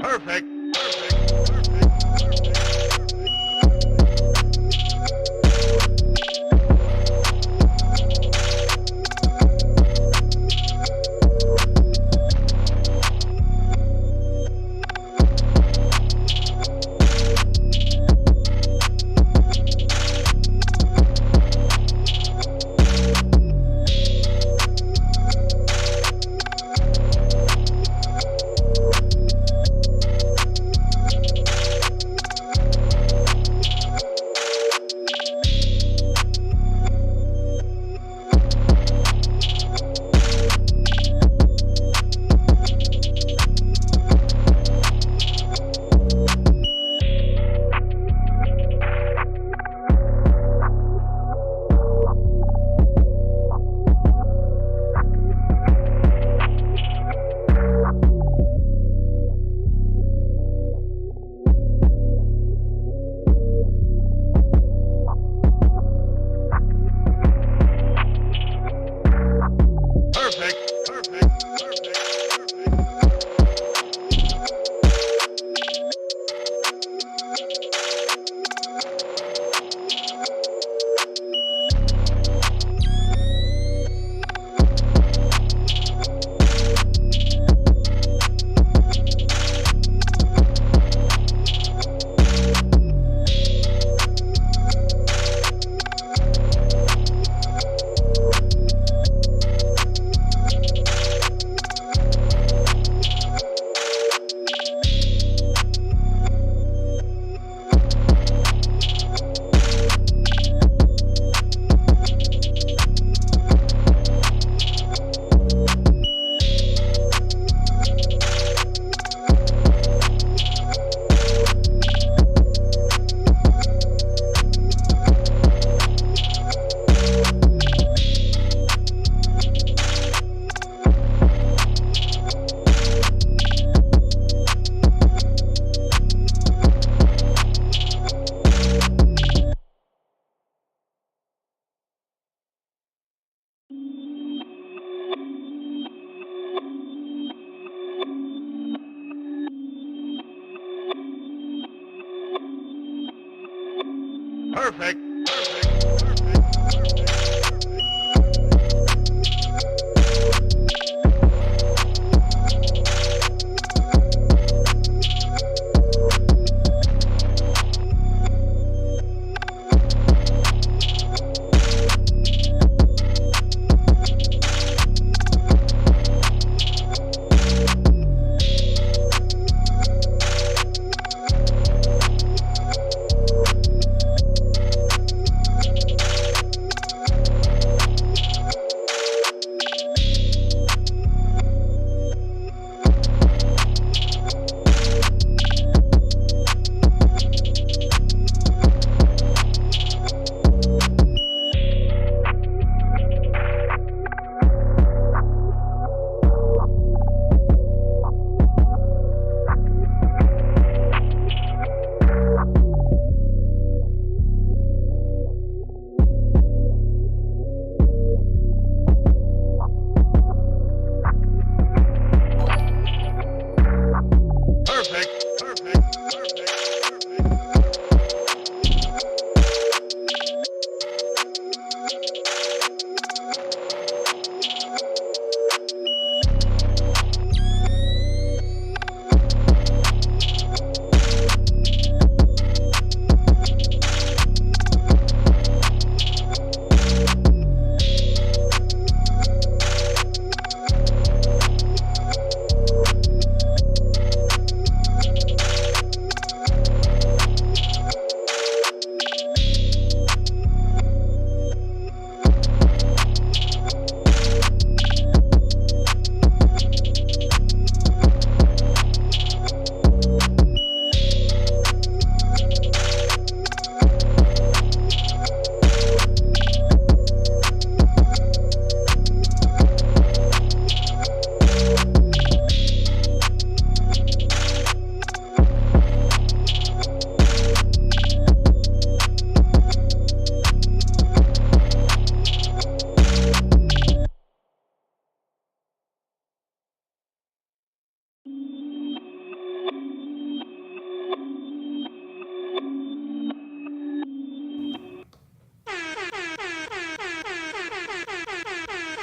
Perfect.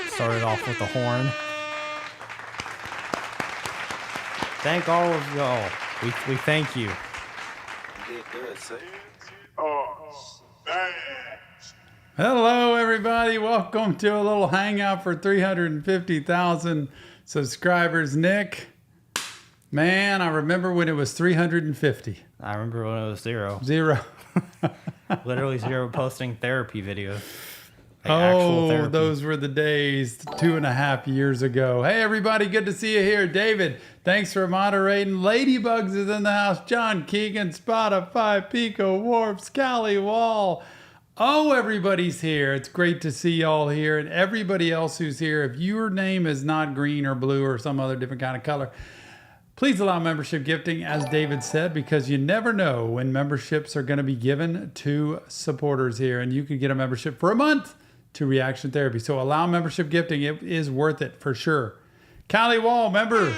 Started off with the horn. Thank all of y'all. We thank you. Hello, everybody. Welcome to a little hangout for 350,000 subscribers. Nick, man, I remember when it was 350. I remember when it was zero. Literally zero posting therapy videos. Actual therapy. Those were the days 2.5 years ago. Hey, everybody. Good to see you here. David, thanks for moderating. Ladybugs is in the house. John Keegan, Spotify, Pico, Warps, Callie Wall. Oh, everybody's here. It's great to see y'all here. And everybody else who's here, if your name is not green or blue or some other different kind of color, please allow membership gifting, as David said, because you never know when memberships are going to be given to supporters here. And you can get a membership for a month to Reaction Therapy. So allow membership gifting. It is worth it for sure. Callie Wall, member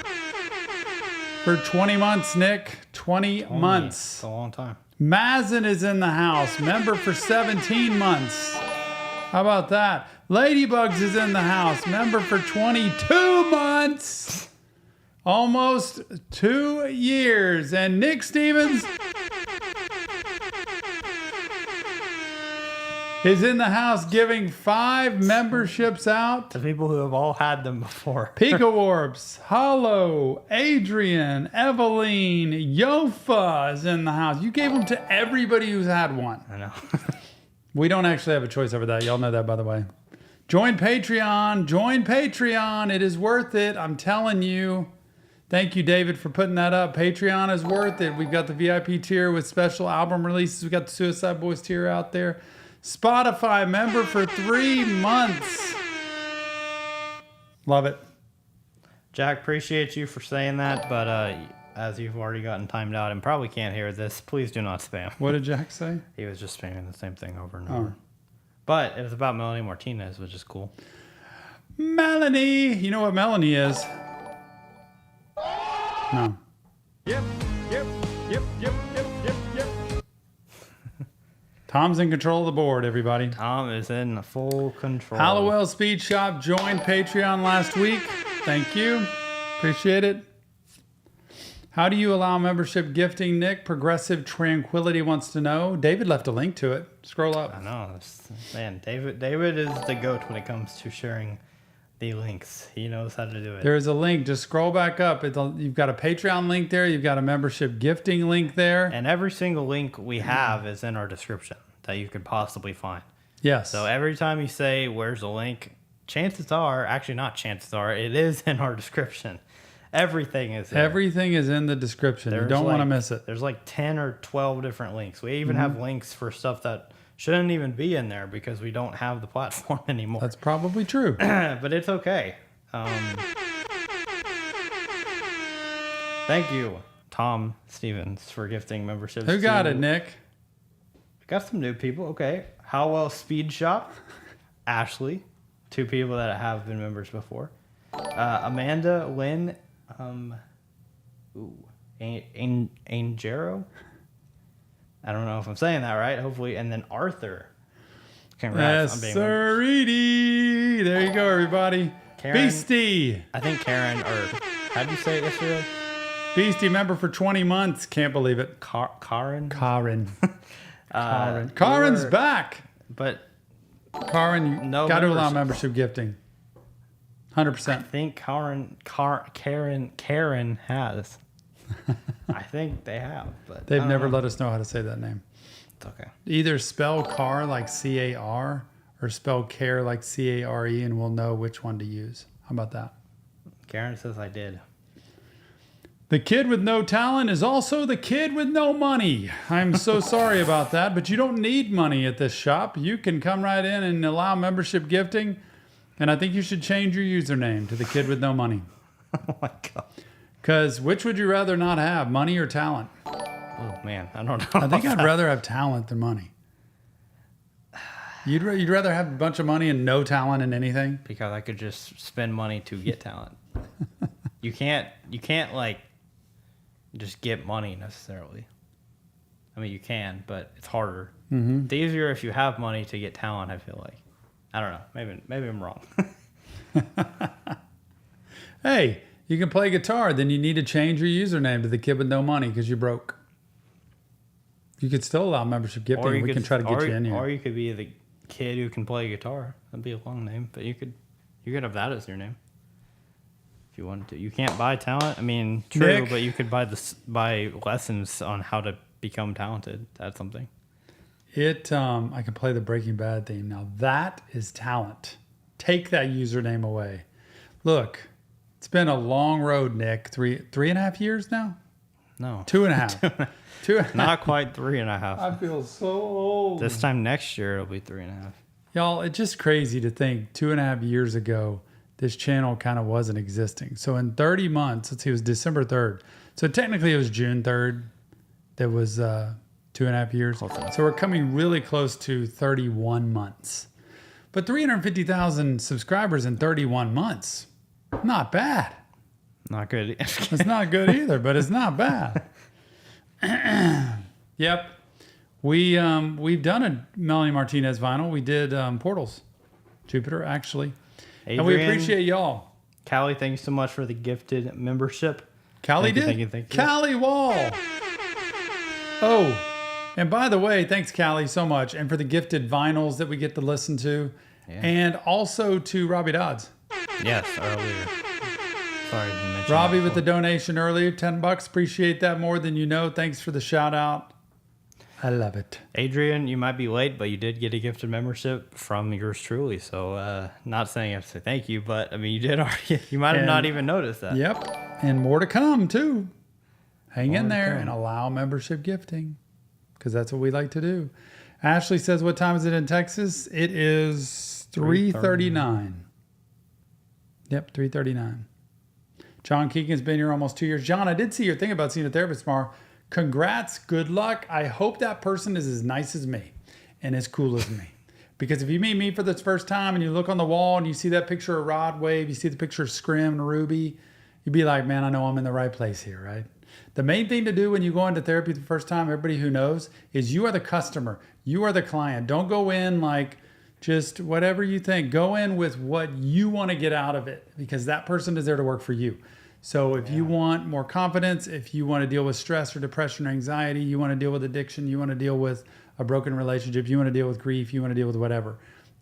for 20 months, Nick. 20 months. It's a long time. Mazin is in the house, member for 17 months. How about that? Ladybugs is in the house, member for 22 months. Almost 2 years. And Nick Stevens is in the house giving 5 memberships out. To people who have all had them before. Pika Warps, Hollow, Adrian, Eveline, Yofa is in the house. You gave them to everybody who's had one. I know. We don't actually have a choice over that. Y'all know that, by the way. Join Patreon. Join Patreon. It is worth it. I'm telling you. Thank you, David, for putting that up. Patreon is worth it. We've got the VIP tier with special album releases. We've got the Suicide Boys tier out there. Spotify member for 3 months. Love it. Jack, appreciate you for saying that, but as you've already gotten timed out and probably can't hear this, please do not spam. What did Jack say? He was just spamming the same thing over and over. But it was about Melanie Martinez, which is cool. Melanie. You know what Melanie is? No. Yep. Tom's in control of the board, everybody. Tom is in full control. Hallowell Speed Shop joined Patreon last week. Thank you. Appreciate it. How do you allow membership gifting, Nick? Progressive Tranquility wants to know. David left a link to it. Scroll up. I know. Man, David is the GOAT when it comes to sharing the links. He knows how to do it. There is a link. Just scroll back up. You've got a Patreon link there. You've got a membership gifting link there. And every single link we have is in our description that you could possibly find. Yes. So every time you say, where's the link? Chances are, actually not chances are, it is in our description. Everything is there. Everything is in the description. You don't want to miss it. There's like 10 or 12 different links. We even have links for stuff that shouldn't even be in there because we don't have the platform anymore. That's probably true. But it's okay. Thank you, Tom Stevens, for gifting memberships. Who got it, Nick? Got some new people. Okay. Howell Speed Shop. Ashley. 2 people that have been members before. Amanda Lynn. Angero. I don't know if I'm saying that right. Hopefully. And then Arthur. Congrats on being members. There you go, everybody. Karen, Beastie. I think Karen, or how did you say it yesterday? Beastie member for 20 months. Can't believe it. Karen? Karen's back. But Karen, you got to allow membership gifting. 100%. I think Karen has. I think they have, but they've never let us know how to say that name. It's okay. Either spell car like C-A-R or spell care like C-A-R-E, and we'll know which one to use. How about that? Karen says I did. The kid with no talent is also the kid with no money. I'm so sorry about that, but you don't need money at this shop. You can come right in and allow membership gifting, and I think you should change your username to the kid with no money. Oh my God. Because which would you rather not have, money or talent? Oh man, I don't know. I think I'd rather have talent than money. You'd rather have a bunch of money and no talent in anything? Because I could just spend money to get talent. you can't like just get money necessarily. I mean, you can, but it's harder. Mm-hmm. It's easier if you have money to get talent, I feel like. I don't know. Maybe I'm wrong. Hey, you can play guitar, then you need to change your username to the kid with no money because you're broke. You could still allow membership gifting. We can try to get you in here. Or you could be the kid who can play guitar. That'd be a long name, but you could have that as your name if you wanted to. You can't buy talent. I mean, true, Nick. but you could buy lessons on how to become talented. That's something. I can play the Breaking Bad theme. Now that is talent. Take that username away. Look, it's been a long road, Nick. 3.5 years now? No. 2.5. 2.5. Not quite 3.5. I feel so old. This time next year it'll be 3.5. Y'all, it's just crazy to think 2.5 years ago, this channel kind of wasn't existing. So in 30 months, let's see, it was December 3rd. So technically it was June 3rd. That was 2.5 years. So we're coming really close to 31 months. But 350,000 subscribers in 31 months, not bad. Not good. It's not good either, but it's not bad. Yep. We've done a Melanie Martinez vinyl. We did Portals, Jupiter, actually. Adrian, and we appreciate y'all. Callie, thank you so much for the gifted membership. Callie did? Thank you. Callie Wall. Oh, and by the way, thanks, Callie, so much. And for the gifted vinyls that we get to listen to. Yeah. And also to Robbie Dodds. Yes, earlier. Sorry, I didn't mention Robbie with the donation earlier, $10. Appreciate that more than you know. Thanks for the shout out. I love it. Adrian, you might be late, but you did get a gifted membership from yours truly. So, not saying I have to say thank you, but I mean, you did already. You might have not even noticed that. Yep. And more to come, too. Hang in there and allow membership gifting because that's what we like to do. Ashley says, what time is it in Texas? It is 3:39. Yep, 3:39. John Keegan's been here almost 2 years. John, I did see your thing about seeing a therapist tomorrow. Congrats. Good luck. I hope that person is as nice as me and as cool as me. Because if you meet me for the first time and you look on the wall and you see that picture of Rod Wave, you see the picture of Scrim and Ruby, you'd be like, man, I know I'm in the right place here, right? The main thing to do when you go into therapy the first time, everybody who knows, is you are the customer. You are the client. Don't go in like just whatever you think. Go in with what you want to get out of it because that person is there to work for you. So if you want more confidence, if you want to deal with stress or depression or anxiety, you want to deal with addiction, you want to deal with a broken relationship, you want to deal with grief, you want to deal with whatever,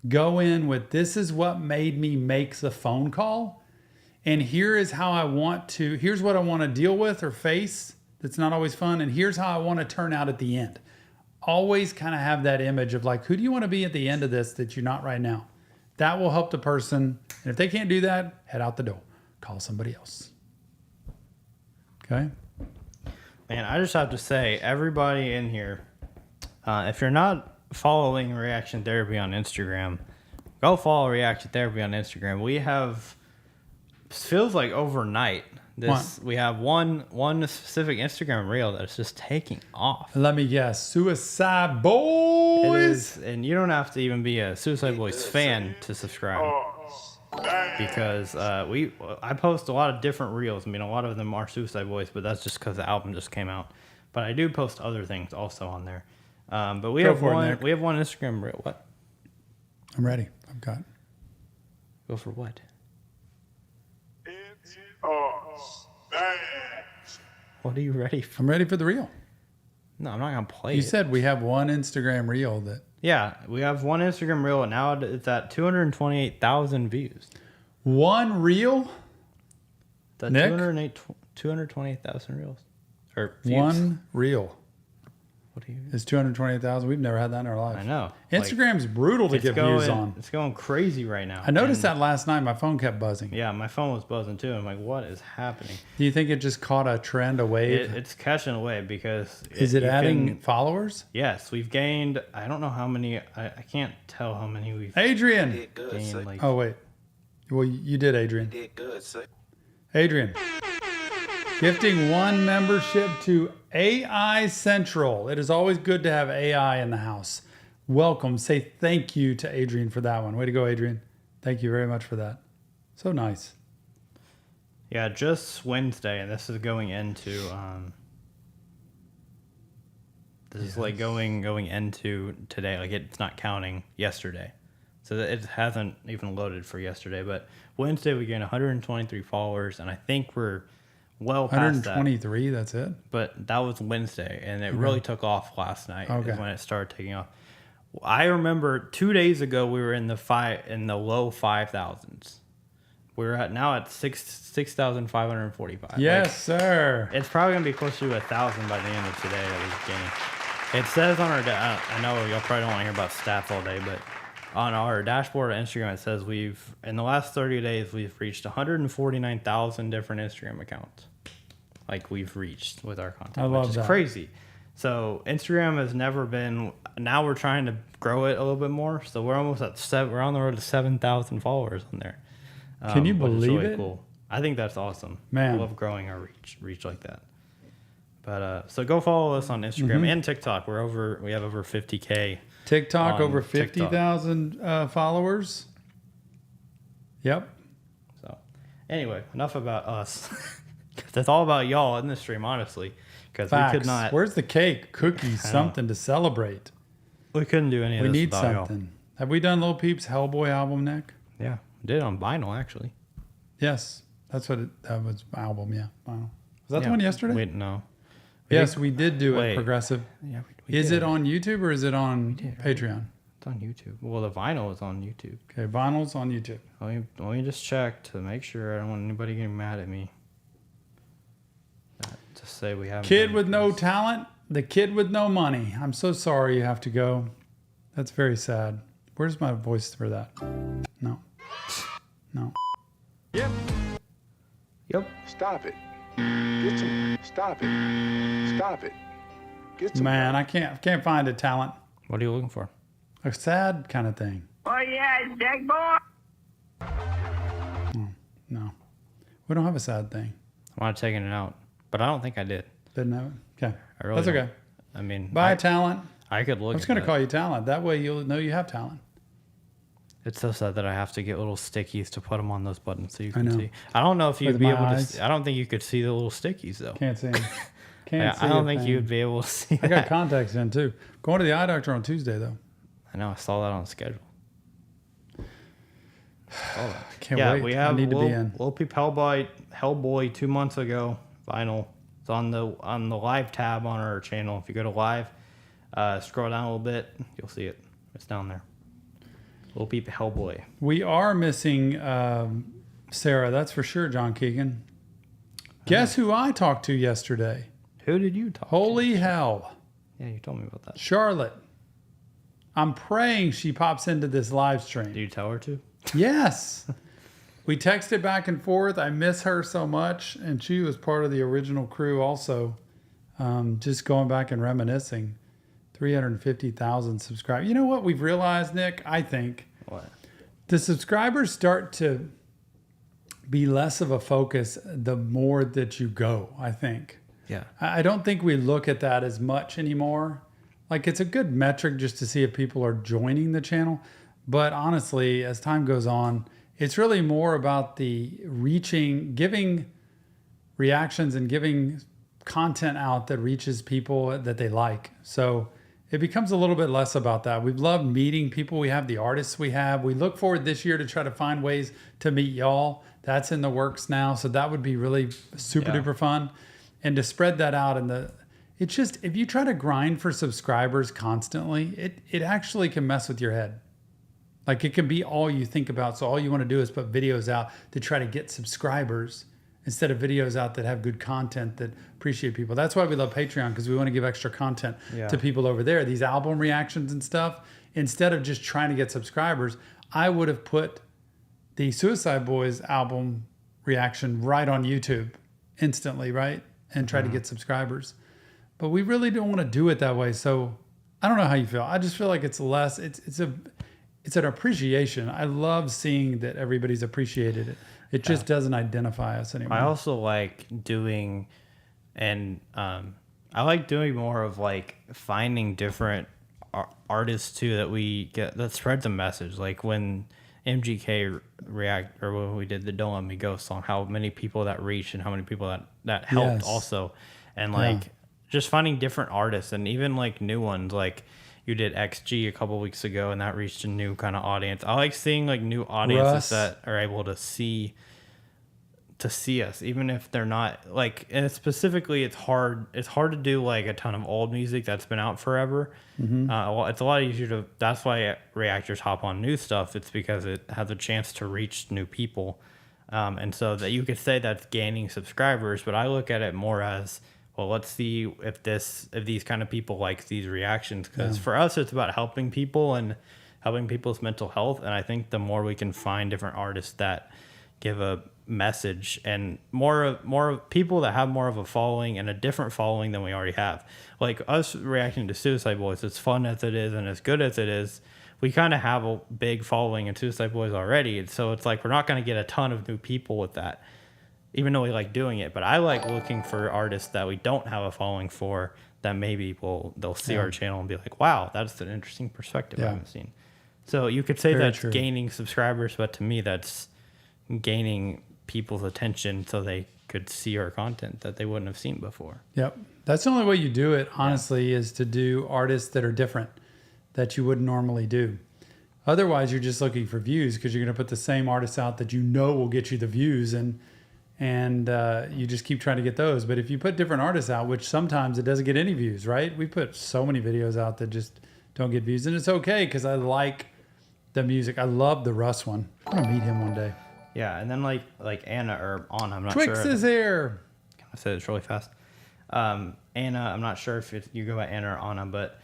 go in with this is what made me make the phone call. And here's what I want to deal with or face that's not always fun. And here's how I want to turn out at the end. Always kind of have that image of like, who do you want to be at the end of this that you're not right now? That will help the person. And if they can't do that, head out the door. Call somebody else. Okay? Man, I just have to say, everybody in here, if you're not following Reaction Therapy on Instagram, go follow Reaction Therapy on Instagram. We have, feels like overnight, we have one specific Instagram reel that's just taking off. Let me guess. Suicide Boys. It is, and you don't have to even be a Suicide Boys fan to subscribe. Because I post a lot of different reels. I mean, a lot of them are Suicide Boys, but that's just because the album just came out. But I do post other things also on there. But we have one Instagram reel. What? I'm ready. I've got. Go for what? It's us. What are you ready for? I'm ready for the reel. No, I'm not gonna play. You it. said we have one Instagram reel that. Yeah, we have one Instagram reel, and now it's at 228,000 views. One reel? Nick? 228,000 reels. Or views. One reel. What do you? It's 228,000. We've never had that in our life. I know. Instagram's brutal to get views on. It's going crazy right now. I noticed that last night. My phone kept buzzing. Yeah, my phone was buzzing too. I'm like, what is happening? Do you think it just caught a trend, a wave? It's catching a wave because... Is it adding followers? Yes, we've gained... I don't know how many... I can't tell how many we've Adrian! gained. Like, oh, wait. Well, you did, Adrian. You did good, sir. Adrian. Gifting one membership to AI Central. It is always good to have AI in the house. Welcome. Say thank you to Adrian for that one. Way to go, Adrian. Thank you very much for that. So nice. Yeah, just Wednesday, and this is going into going into today. Like it's not counting yesterday, so it hasn't even loaded for yesterday. But Wednesday we gained 123 followers, and I think we're well past that. 123. That's it. But that was Wednesday, and it really took off last night. Okay. Is when it started taking off. I remember 2 days ago we were in the low 5,000s. We're now at 6,545. Yes, sir. It's probably gonna be close to 1,000 by the end of today that we've gained. It says on our I know y'all probably don't want to hear about stats all day, but on our dashboard on Instagram it says in the last 30 days we've reached 149,000 different Instagram accounts. Like we've reached with our content, I love which is that. crazy. So Instagram has never been. Now we're trying to grow it a little bit more. So we're almost at we're on the road to 7,000 followers on there. Can you which is believe really it? Cool. I think that's awesome. Man. I love growing our reach like that. But so go follow us on Instagram and TikTok. We have over 50K. TikTok on over TikTok. 50,000 followers. Yep. So anyway, enough about us. It's all about y'all in this stream, honestly. Because we could not. Where's the cake, cookies, something to celebrate? We couldn't do any of We this need without y'all. something. Have we done Lil Peep's Hellboy album, Nick? Yeah, we did it on vinyl actually. Yes, that's what that was. Album, yeah. Vinyl. Was that Yeah. the one yesterday? Wait, no. Yes, we did do it. Wait. Progressive. Yeah, we Is did. it on YouTube or is it on Patreon? It's on YouTube. Well, the vinyl is on YouTube. Okay, vinyl's on YouTube. Let me just check to make sure. I don't want anybody getting mad at me. To say we have Kid with no talent, the kid with no money. I'm so sorry you have to go. That's very sad. Where's my voice for that? No. Yep. Yep. Stop it. Get some. Stop it. Stop it. Get some. Man, I can't find a talent. What are you looking for? A sad kind of thing. Oh yeah, big boy. No. We don't have a sad thing. I want to take it out, but I don't think I did. Didn't have it? Okay. I really That's don't. okay. I mean, Buy talent. I could look. I'm just going to call you talent. That way you'll know you have talent. It's so sad that I have to get little stickies to put them on those buttons so you I can know. see. I don't know if you'd With be my able eyes. to. I don't think you could see the little stickies though. Can't see 'em. Can't see I don't a think thing. you'd be able to see. I got that. contacts in too. Going to the eye doctor on Tuesday though. I know. I saw that on the schedule. Can't Yeah, wait. we have I need to be in. Lil Peep Hellboy 2 months ago. Vinyl. It's on the live tab on our channel. If you go to live, scroll down a little bit, you'll see it. It's down there. Lil Peep Hellboy. We are missing Sarah, that's for sure, John Keegan. Guess who I talked to yesterday? Who did you talk Holy hell. to? Yeah, you told me about that. Charlotte. I'm praying she pops into this live Did stream. you tell her to? Yes. We texted back and forth. I miss her so much. And she was part of the original crew also. Just going back and reminiscing. 350,000 subscribers. You know what we've realized, Nick? I think What? the subscribers start to be less of a focus the more that you go, I think. Yeah. I don't think we look at that as much anymore. Like it's a good metric just to see if people are joining the channel. But honestly, as time goes on, it's really more about the giving reactions and giving content out that reaches people that they like. So it becomes a little bit less about that. We've loved meeting people. We have the artists we have. We look forward this year to try to find ways to meet y'all. That's in the works now. So that would be really super duper fun. And to spread that out it's just, if you try to grind for subscribers constantly, it actually can mess with your head. Like it can be all you think about. So all you want to do is put videos out to try to get subscribers instead of videos out that have good content that appreciate people. That's why we love Patreon, because we want to give extra content to people over there. These album reactions and stuff, instead of just trying to get subscribers, I would have put the Suicide Boys album reaction right on YouTube instantly, right? And try to get subscribers. But we really don't want to do it that way. So I don't know how you feel. I just feel like it's less, it's an appreciation. I love seeing that everybody's appreciated it. It just doesn't identify us anymore. I also like doing, and I like doing more of like finding different artists too that we get that spread the message. Like when MGK react, or when we did the Don't Let Me Go song, how many people that reached and how many people that helped Yes. also. And like just finding different artists and even like new ones, like you did XG a couple weeks ago and that reached a new kind of audience. I like seeing like new audiences Russ. that are able to see us, even if they're not like, and specifically it's hard to do like a ton of old music that's been out forever. Well, it's a lot easier to, that's why reactors hop on new stuff. It's because it has a chance to reach new people. And so that you could say that's gaining subscribers, but I look at it more as, well, let's see if these kind of people like these reactions, because for us it's about helping people and helping people's mental health. And I think the more we can find different artists that give a message and more people that have more of a following and a different following than we already have, like us reacting to Suicide Boys, as fun as it is and as good as it is, we kind of have a big following in Suicide Boys already. And so it's like we're not going to get a ton of new people with that, even though we like doing it. But I like looking for artists that we don't have a following for, that maybe they'll see our channel and be like, wow, that's an interesting perspective I haven't seen. So you could say Very that's true. gaining subscribers, but to me that's gaining people's attention so they could see our content that they wouldn't have seen before. Yep. That's the only way you do it, honestly, is to do artists that are different that you wouldn't normally do. Otherwise, you're just looking for views because you're going to put the same artists out that you know will get you the views, and you just keep trying to get those. But if you put different artists out, which sometimes it doesn't get any views, right? We put so many videos out that just don't get views, and it's okay because I like the music. I love the Russ one. I'm going to meet him one day. Yeah, and then like Anna or Anna, I'm not Twix sure. is here. I said it's really fast. Anna, I'm not sure if you go by Anna or Anna, but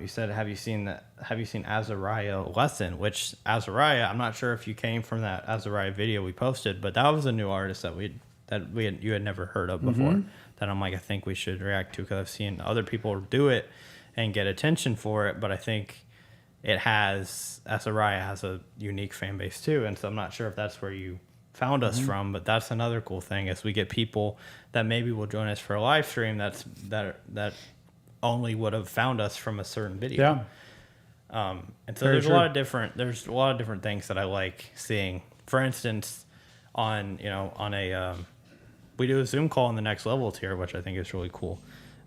you said, have you seen Azariah Lesson? Which Azariah, I'm not sure if you came from that Azariah video we posted, but that was a new artist that you had never heard of before. That I'm like, I think we should react to because I've seen other people do it and get attention for it, but I think Azariah has a unique fan base too, and so I'm not sure if that's where you found us from, but that's another cool thing is we get people that maybe will join us for a live stream that only would have found us from a certain video. Yeah. And so Very there's true. a lot of different things that I like seeing. For instance, on a we do a Zoom call in the next level tier, which I think is really cool.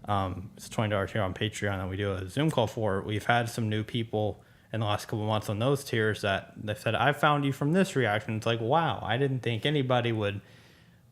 It's $20 tier on Patreon that we do a Zoom call for. We've had some new people in the last couple of months on those tiers that they said, I found you from this reaction. It's like, wow, I didn't think anybody would,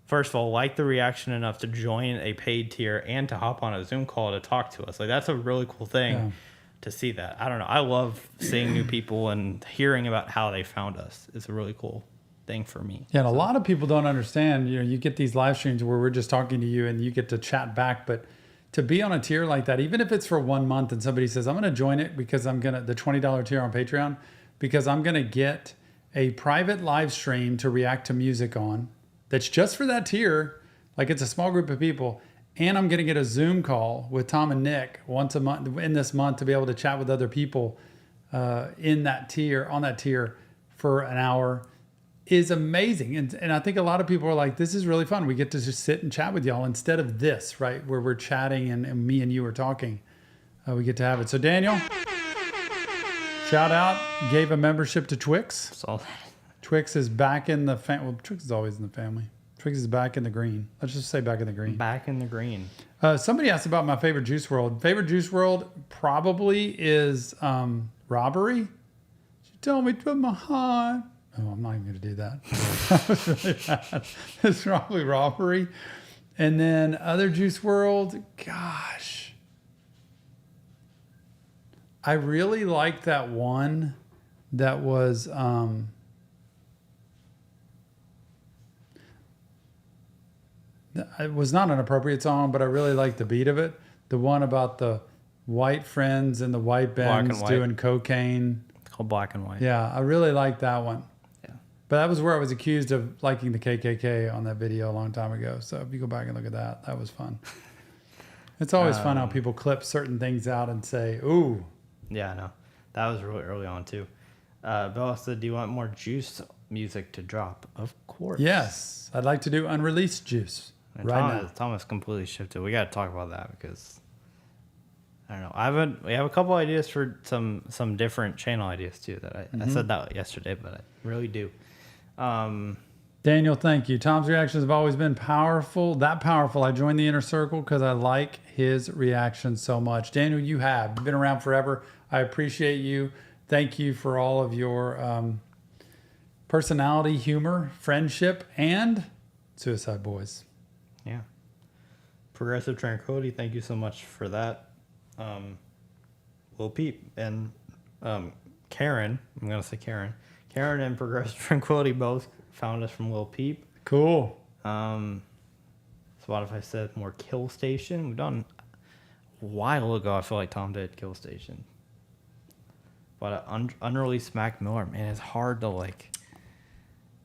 first of all, like the reaction enough to join a paid tier and to hop on a Zoom call to talk to us. Like, that's a really cool thing to see that. I don't know. I love seeing new people and hearing about how they found us. It's a really cool thing for me. Yeah, and a lot of people don't understand. You get these live streams where we're just talking to you and you get to chat back, but to be on a tier like that, even if it's for 1 month and somebody says, I'm going to join it because the $20 tier on Patreon, because I'm going to get a private live stream to react to music on that's just for that tier, like it's a small group of people, and I'm going to get a Zoom call with Tom and Nick once a month in this month to be able to chat with other people on that tier for an hour, is amazing. And I think a lot of people are like, this is really fun. We get to just sit and chat with y'all instead of this, right? Where we're chatting and me and you are talking. We get to have it. So Daniel, shout out, gave a membership to Twix. So Twix is back in the family. Well, Twix is always in the family. Twix is back in the green. Let's just say back in the green. back in the green. Somebody asked about my favorite Juice WRLD. Favorite Juice WRLD probably is Robbery. She told me to my heart. Oh, I'm not even going to do that. That was really bad. It's probably Robbery. And then other Juice WRLD, gosh. I really liked that one that was... it was not an appropriate song, but I really liked the beat of it. The one about the white friends and the white Black and bands white. doing cocaine. It's called Black and White. Yeah, I really liked that one. Yeah. But that was where I was accused of liking the KKK on that video a long time ago. So if you go back and look at that, that was fun. It's always fun how people clip certain things out and say, ooh. Yeah, I know. That was really early on, too. Bella said, do you want more Juice music to drop? Of course. Yes, I'd like to do unreleased Juice And right now. Thomas completely shifted. We got to talk about that because don't know. We have a couple ideas for some different channel ideas too. That I said that yesterday, but I really do. Daniel, thank you. Tom's reactions have always been powerful. That powerful. I joined the inner circle because I like his reactions so much. Daniel, you've been around forever. I appreciate you. Thank you for all of your personality, humor, friendship, and Suicide Boys. Yeah. Progressive Tranquility, thank you so much for that. Lil Peep and Karen, I'm going to say Karen. Karen and Progressive Tranquility both found us from Lil Peep. Cool. Spotify said more Kill Station. We've done a while ago, I feel like Tom did Kill Station. But unreleased Mac Miller, man, it's hard to like...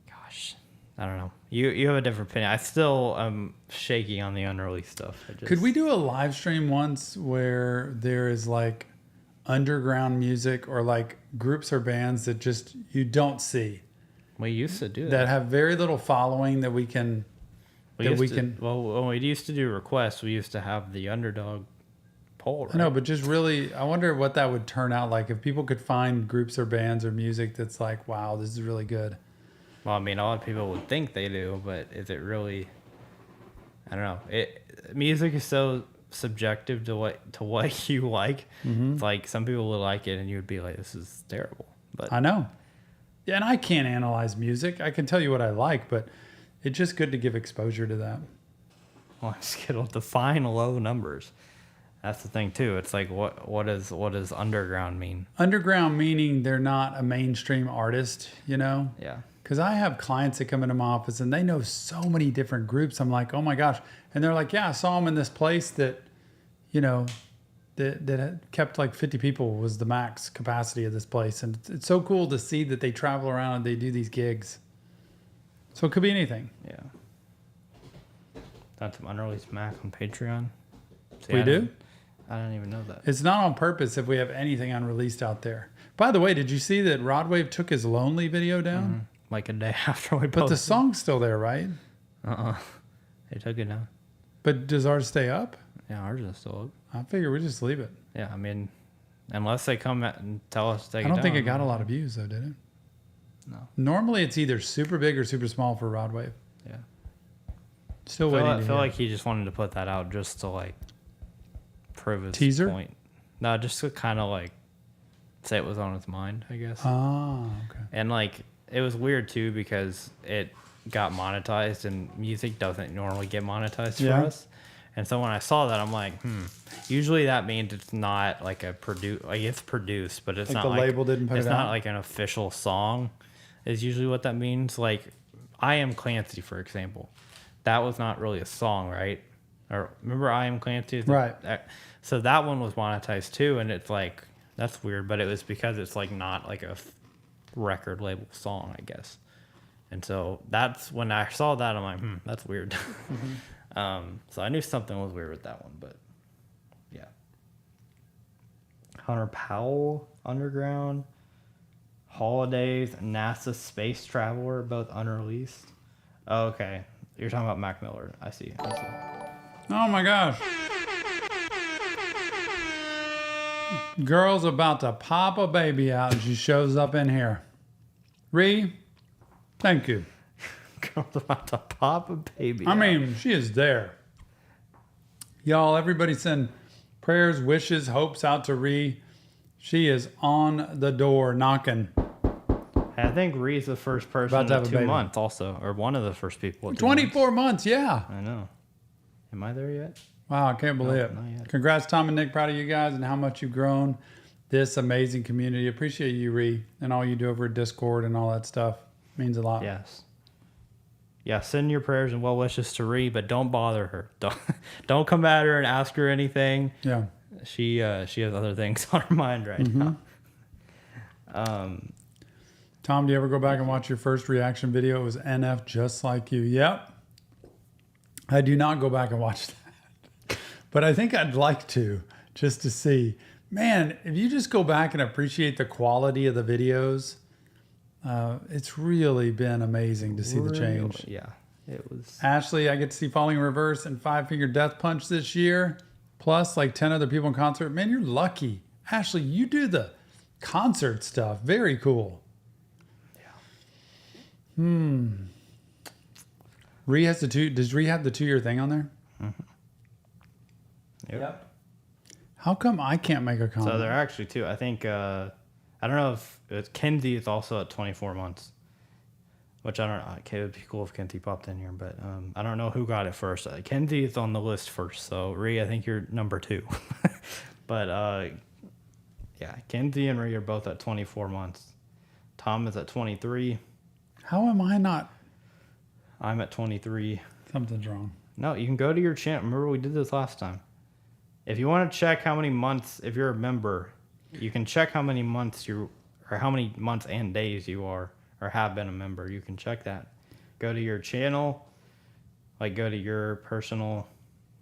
Gosh, I don't know. You have a different opinion. I still am shaky on the unreleased stuff. Could we do a live stream once where there is like underground music or like groups or bands that just you don't see? We used to do that. That have very little following that we can... Well, when we used to do requests, we used to have the underdog poll, right? I know, but just really, I wonder what that would turn out like if people could find groups or bands or music that's like, wow, this is really good. Well, I mean, a lot of people would think they do, but is it really? I don't know. Music is so subjective to what you like. Mm-hmm. It's like some people would like it, and you would be like, "This is terrible." But I know. Yeah, and I can't analyze music. I can tell you what I like, but it's just good to give exposure to that. well, it'll define low numbers. That's the thing too. It's like what does underground mean? Underground meaning they're not a mainstream artist, you know? Yeah. Because I have clients that come into my office and they know so many different groups. I'm like, oh my gosh. And they're like, yeah, I saw them in this place that, you know, that had kept like 50 people was the max capacity of this place. And it's so cool to see that they travel around and they do these gigs. So it could be anything. Yeah. That's some unreleased Mac on Patreon. See, We do? I don't even know that. It's not on purpose if we have anything unreleased out there. By the way, did you see that Rodwave took his Lonely video down? Like a day after we posted. But the song's still there, right? They took it down. But does ours stay up? Yeah, ours is still up. I figure we just leave it. Yeah, I mean, unless they come and tell us to take it I don't down. think it got a lot of views though, did it? No. Normally it's either super big or super small for Rodwave. Yeah. Still I waiting to feel hear. like he just wanted to put that out just to like prove his Teaser? point. No, just to kind of like say it was on his mind, I guess. Oh, okay. And like it was weird too because it got monetized and music doesn't normally get monetized for Yeah. us. And so when I saw that, I'm like, usually that means it's not like it's produced, but it's Like not the like label didn't put it's it not out? like an official song is usually what that means. Like I Am Clancy, for example, that was not really a song, right? Or remember I Am Clancy? Right. So that one was monetized too. And it's like, that's weird, but it was because it's like not like a record label song, I guess. And so that's when I saw that, I'm like, that's weird. So I knew something was weird with that one, but yeah. Hunter Powell, Underground, Holidays, NASA Space Traveler, both unreleased. Oh, okay. You're talking about Mac Miller. I see. Oh my gosh. Girl's about to pop a baby out and she shows up in here. Ree, thank you. Girl's about to pop a baby. I mean, she is there. Y'all, everybody send prayers, wishes, hopes out to Ree. She is on the door knocking. I think Ree's the first person About to have in a 2 baby. months also, or one of the first people. In 2 24 months, yeah. I know. Am I there yet? Wow, I can't believe it. not yet. Congrats, Tom and Nick. Proud of you guys and how much you've grown this amazing community. Appreciate you, Ree, and all you do over at Discord and all that stuff. Means a lot. Yes. Yeah, send your prayers and well wishes to Ree, but don't bother her. Don't come at her and ask her anything. Yeah. She has other things on her mind right now. Tom, do you ever go back and watch your first reaction video? It was NF just like you. Yep. I do not go back and watch that. But I think I'd like to, just to see. Man, if you just go back and appreciate the quality of the videos, it's really been amazing to see the change. Yeah, it was. Ashley, I get to see Falling in Reverse and Five Finger Death Punch this year. plus like 10 other people in concert. Man, you're lucky. Ashley, you do the concert stuff. Very cool. Yeah. Ree has does Ree have the 2-year thing on there? Mm-hmm. Yep. How come I can't make a comment? So there are actually 2. I think, I don't know if Kenzie is also at 24 months, which I don't know. Okay, it would be cool if Kenzie popped in here, but I don't know who got it first. Kenzie is on the list first. So Ree, I think you're number 2. But yeah, Kenzie and Ree are both at 24 months. Tom is at 23. How am I not? I'm at 23. Something's wrong. No, you can go to your channel. Remember, we did this last time. If you want to check how many months, if you're a member, you can check how many months or how many months and days you are or have been a member. You can check that. Go to your channel, like go to your personal,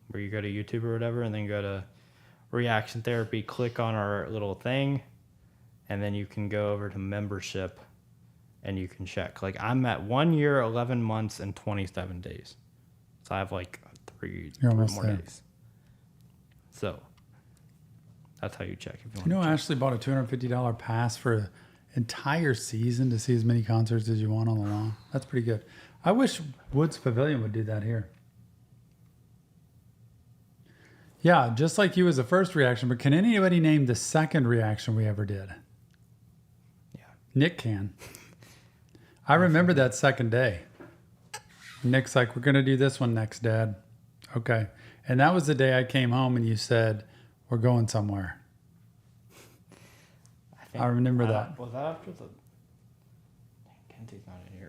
where you go to YouTube or whatever, and then go to Reaction Therapy, click on our little thing, and then you can go over to membership and you can check. Like I'm at 1 year, 11 months, and 27 days. So I have like three more days. So that's how you check. If you want Ashley bought a $250 pass for an entire season to see as many concerts as you want on the lawn. That's pretty good. I wish Woods Pavilion would do that here. Yeah, just like you as the first reaction, but can anybody name the second reaction we ever did? Yeah. Nick can. I remember that second day. Nick's like, we're going to do this one next, Dad. Okay. And that was the day I came home and you said, we're going somewhere. I remember that. Was that after the... Kenzie's not in here.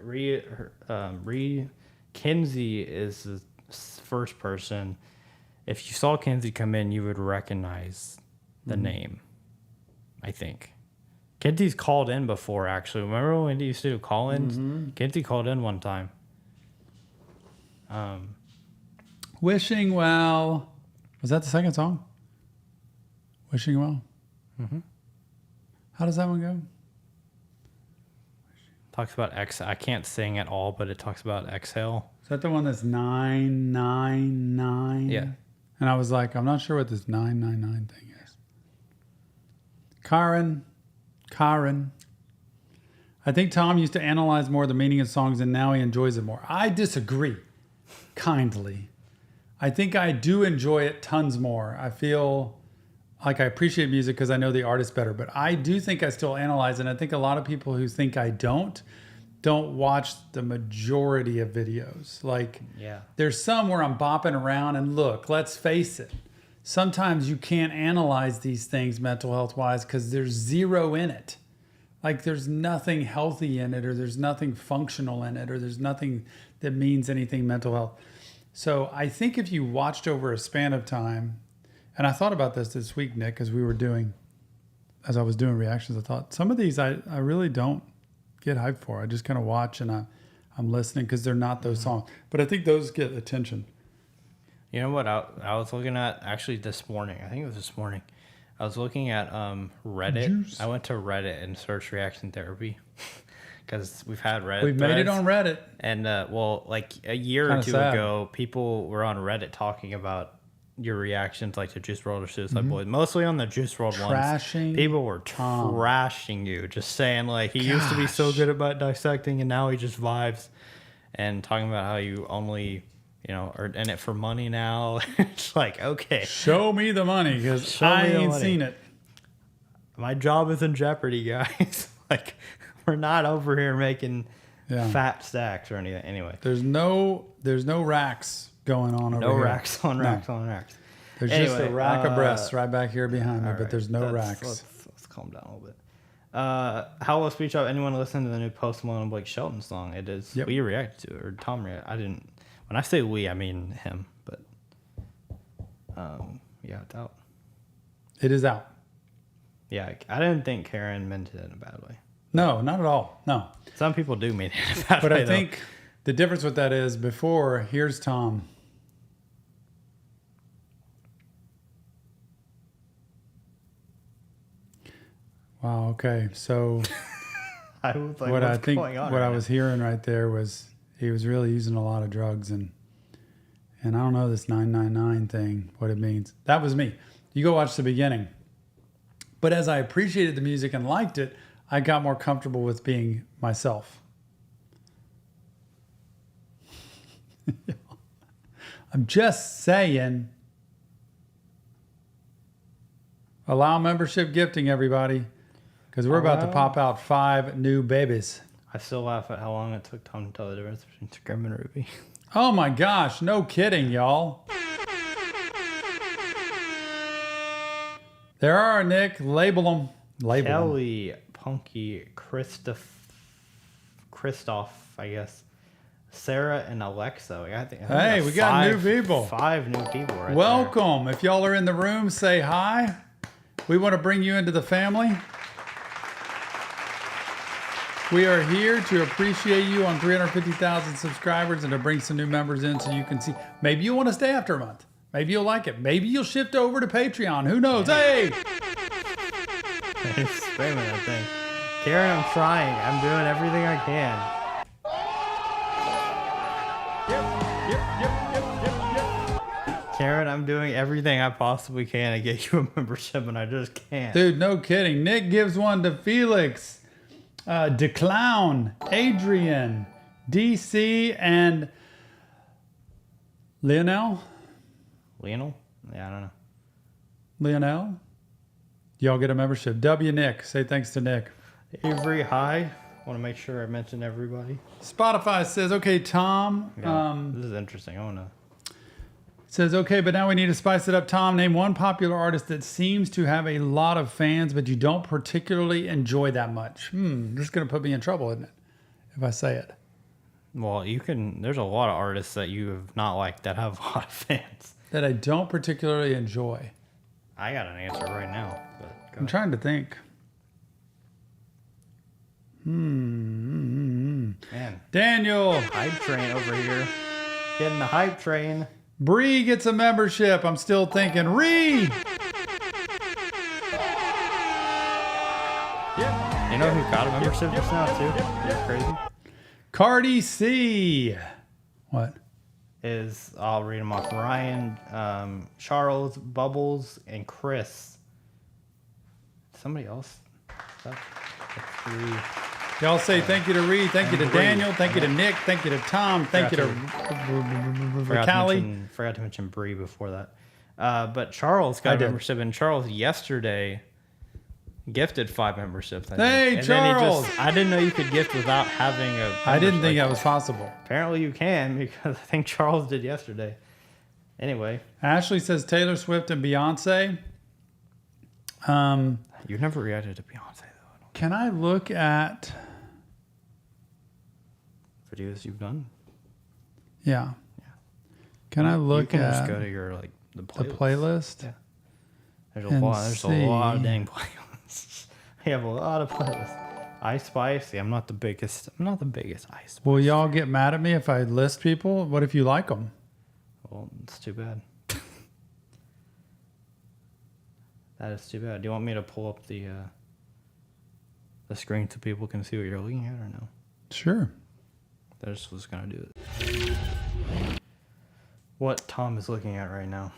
Kenzie is the first person. If you saw Kenzie come in, you would recognize the name, I think. Kenzie's called in before, actually. Remember when he used to do call-ins? Mm-hmm. Kenzie called in one time. Wishing Well. Was that the second song? Wishing Well? Mm-hmm. How does that one go? Talks about I can't sing at all, but it talks about exhale. Is that the one that's 999? Yeah. And I was like, I'm not sure what this 999 thing is. Karen. I think Tom used to analyze more of the meaning of songs and now he enjoys it more. I disagree. Kindly. I think I do enjoy it tons more. I feel like I appreciate music because I know the artist better, but I do think I still analyze, and I think a lot of people who think I don't watch the majority of videos. Like, there's some where I'm bopping around, and look, let's face it, sometimes you can't analyze these things mental health wise because there's zero in it. Like there's nothing healthy in it, or there's nothing functional in it, or there's nothing that means anything mental health. So I think if you watched over a span of time, and I thought about this week, Nick, as I was doing reactions, I thought some of these I really don't get hyped for. I just kind of watch and I'm listening because they're not those songs. But I think those get attention. You know what I was looking at actually this morning? I think it was this morning. I was looking at Reddit. Juice. I went to Reddit and searched reaction therapy because we've had Reddit. We've made it on Reddit. And like a year or two ago, people were on Reddit talking about your reactions, like to Juice WRLD or Suicide Boys, mostly on the Juice WRLD ones. People were trashing you, just saying like he used to be so good about dissecting and now he just vibes, and talking about how you only are in it for money now. It's like, okay, show me the money because I ain't seen it. My job is in jeopardy, guys. Like we're not over here making fat stacks or anything. Anyway, there's no racks going on over here. No racks on racks on racks. There's just a rack of breasts right back here behind me, but there's no racks. Let's calm down a little bit. How will speech up? Anyone listen to the new Post Malone and Blake Shelton song? It is. Yep. We reacted to it, or Tom reacted. I didn't. When I say we, I mean him. But yeah, it's out. It is out. Yeah, I didn't think Karen meant it in a bad way. No, not at all. No. Some people do mean it in a bad way. But I think the difference with that is before, here's Tom. Wow, okay. So I was like, what I was hearing right there was he was really using a lot of drugs, and And I don't know this 999 thing, what it means. That was me. You go watch the beginning. But as I appreciated the music and liked it, I got more comfortable with being myself. I'm just saying. Allow membership gifting, everybody, because we're about to pop out 5 new babies. I still laugh at how long it took Tom to tell the difference between Scrim and Ruby. Oh my gosh, no kidding, y'all. There are, Nick. Label them. Label them. Kelly, Punky, Christoph, I guess. Sarah and Alexa. I think Hey, we got new people. 5 new people right Welcome. If y'all are in the room, say hi. We want to bring you into the family. We are here to appreciate you on 350,000 subscribers and to bring some new members in so you can see. Maybe you want to stay after a month. Maybe you'll like it. Maybe you'll shift over to Patreon. Who knows? Hey! Spamming that thing. Karen, I'm trying. I'm doing everything I can. Karen, I'm doing everything I possibly can to get you a membership, and I just can't. Dude, no kidding. Nick gives one to Felix, DeClown, Adrian, DC, and Lionel. Lionel? Yeah, I don't know. Lionel? Y'all get a membership. W. Nick. Say thanks to Nick. Avery, hi. Want to make sure I mention everybody. Spotify says, okay, Tom. Yeah, this is interesting. I want to. Says, okay, but now we need to spice it up. Tom, name one popular artist that seems to have a lot of fans, but you don't particularly enjoy that much. This is going to put me in trouble, isn't it? If I say it. Well, you can. There's a lot of artists that you have not liked that have a lot of fans. That I don't particularly enjoy. I got an answer right now. But go I'm trying to think. Man. Daniel. Hype train over here. Getting the hype train. Bree gets a membership. I'm still thinking. Ree! You know who got a membership just now, too? It's crazy. Cardi C. What? I'll read them off. Ryan, Charles, Bubbles, and Chris. Somebody else? That's 3. Y'all say thank you to Ree, thank you to Daniel, thank you to Nick, thank you to Tom, thank you to Callie. Forgot to mention Bree before that. But Charles got a membership, and Charles yesterday gifted 5 memberships. Hey, Charles! I didn't know you could gift without having a. I didn't think that was possible. Apparently you can, because I think Charles did yesterday. Anyway. Ashley says Taylor Swift and Beyonce. You never reacted to Beyonce, though. Can I look at videos you've done? Yeah. Can I look you can at just go to your the playlist? Yeah. There's a lot of dang playlists. I have a lot of playlists. Ice Spice. Yeah, I'm not the biggest Ice Spice. Will y'all get mad at me if I list people? What if you like them? Well, it's too bad. That is too bad. Do you want me to pull up the screen so people can see what you're looking at, or no? Sure. I just was gonna do it. What Tom is looking at right now.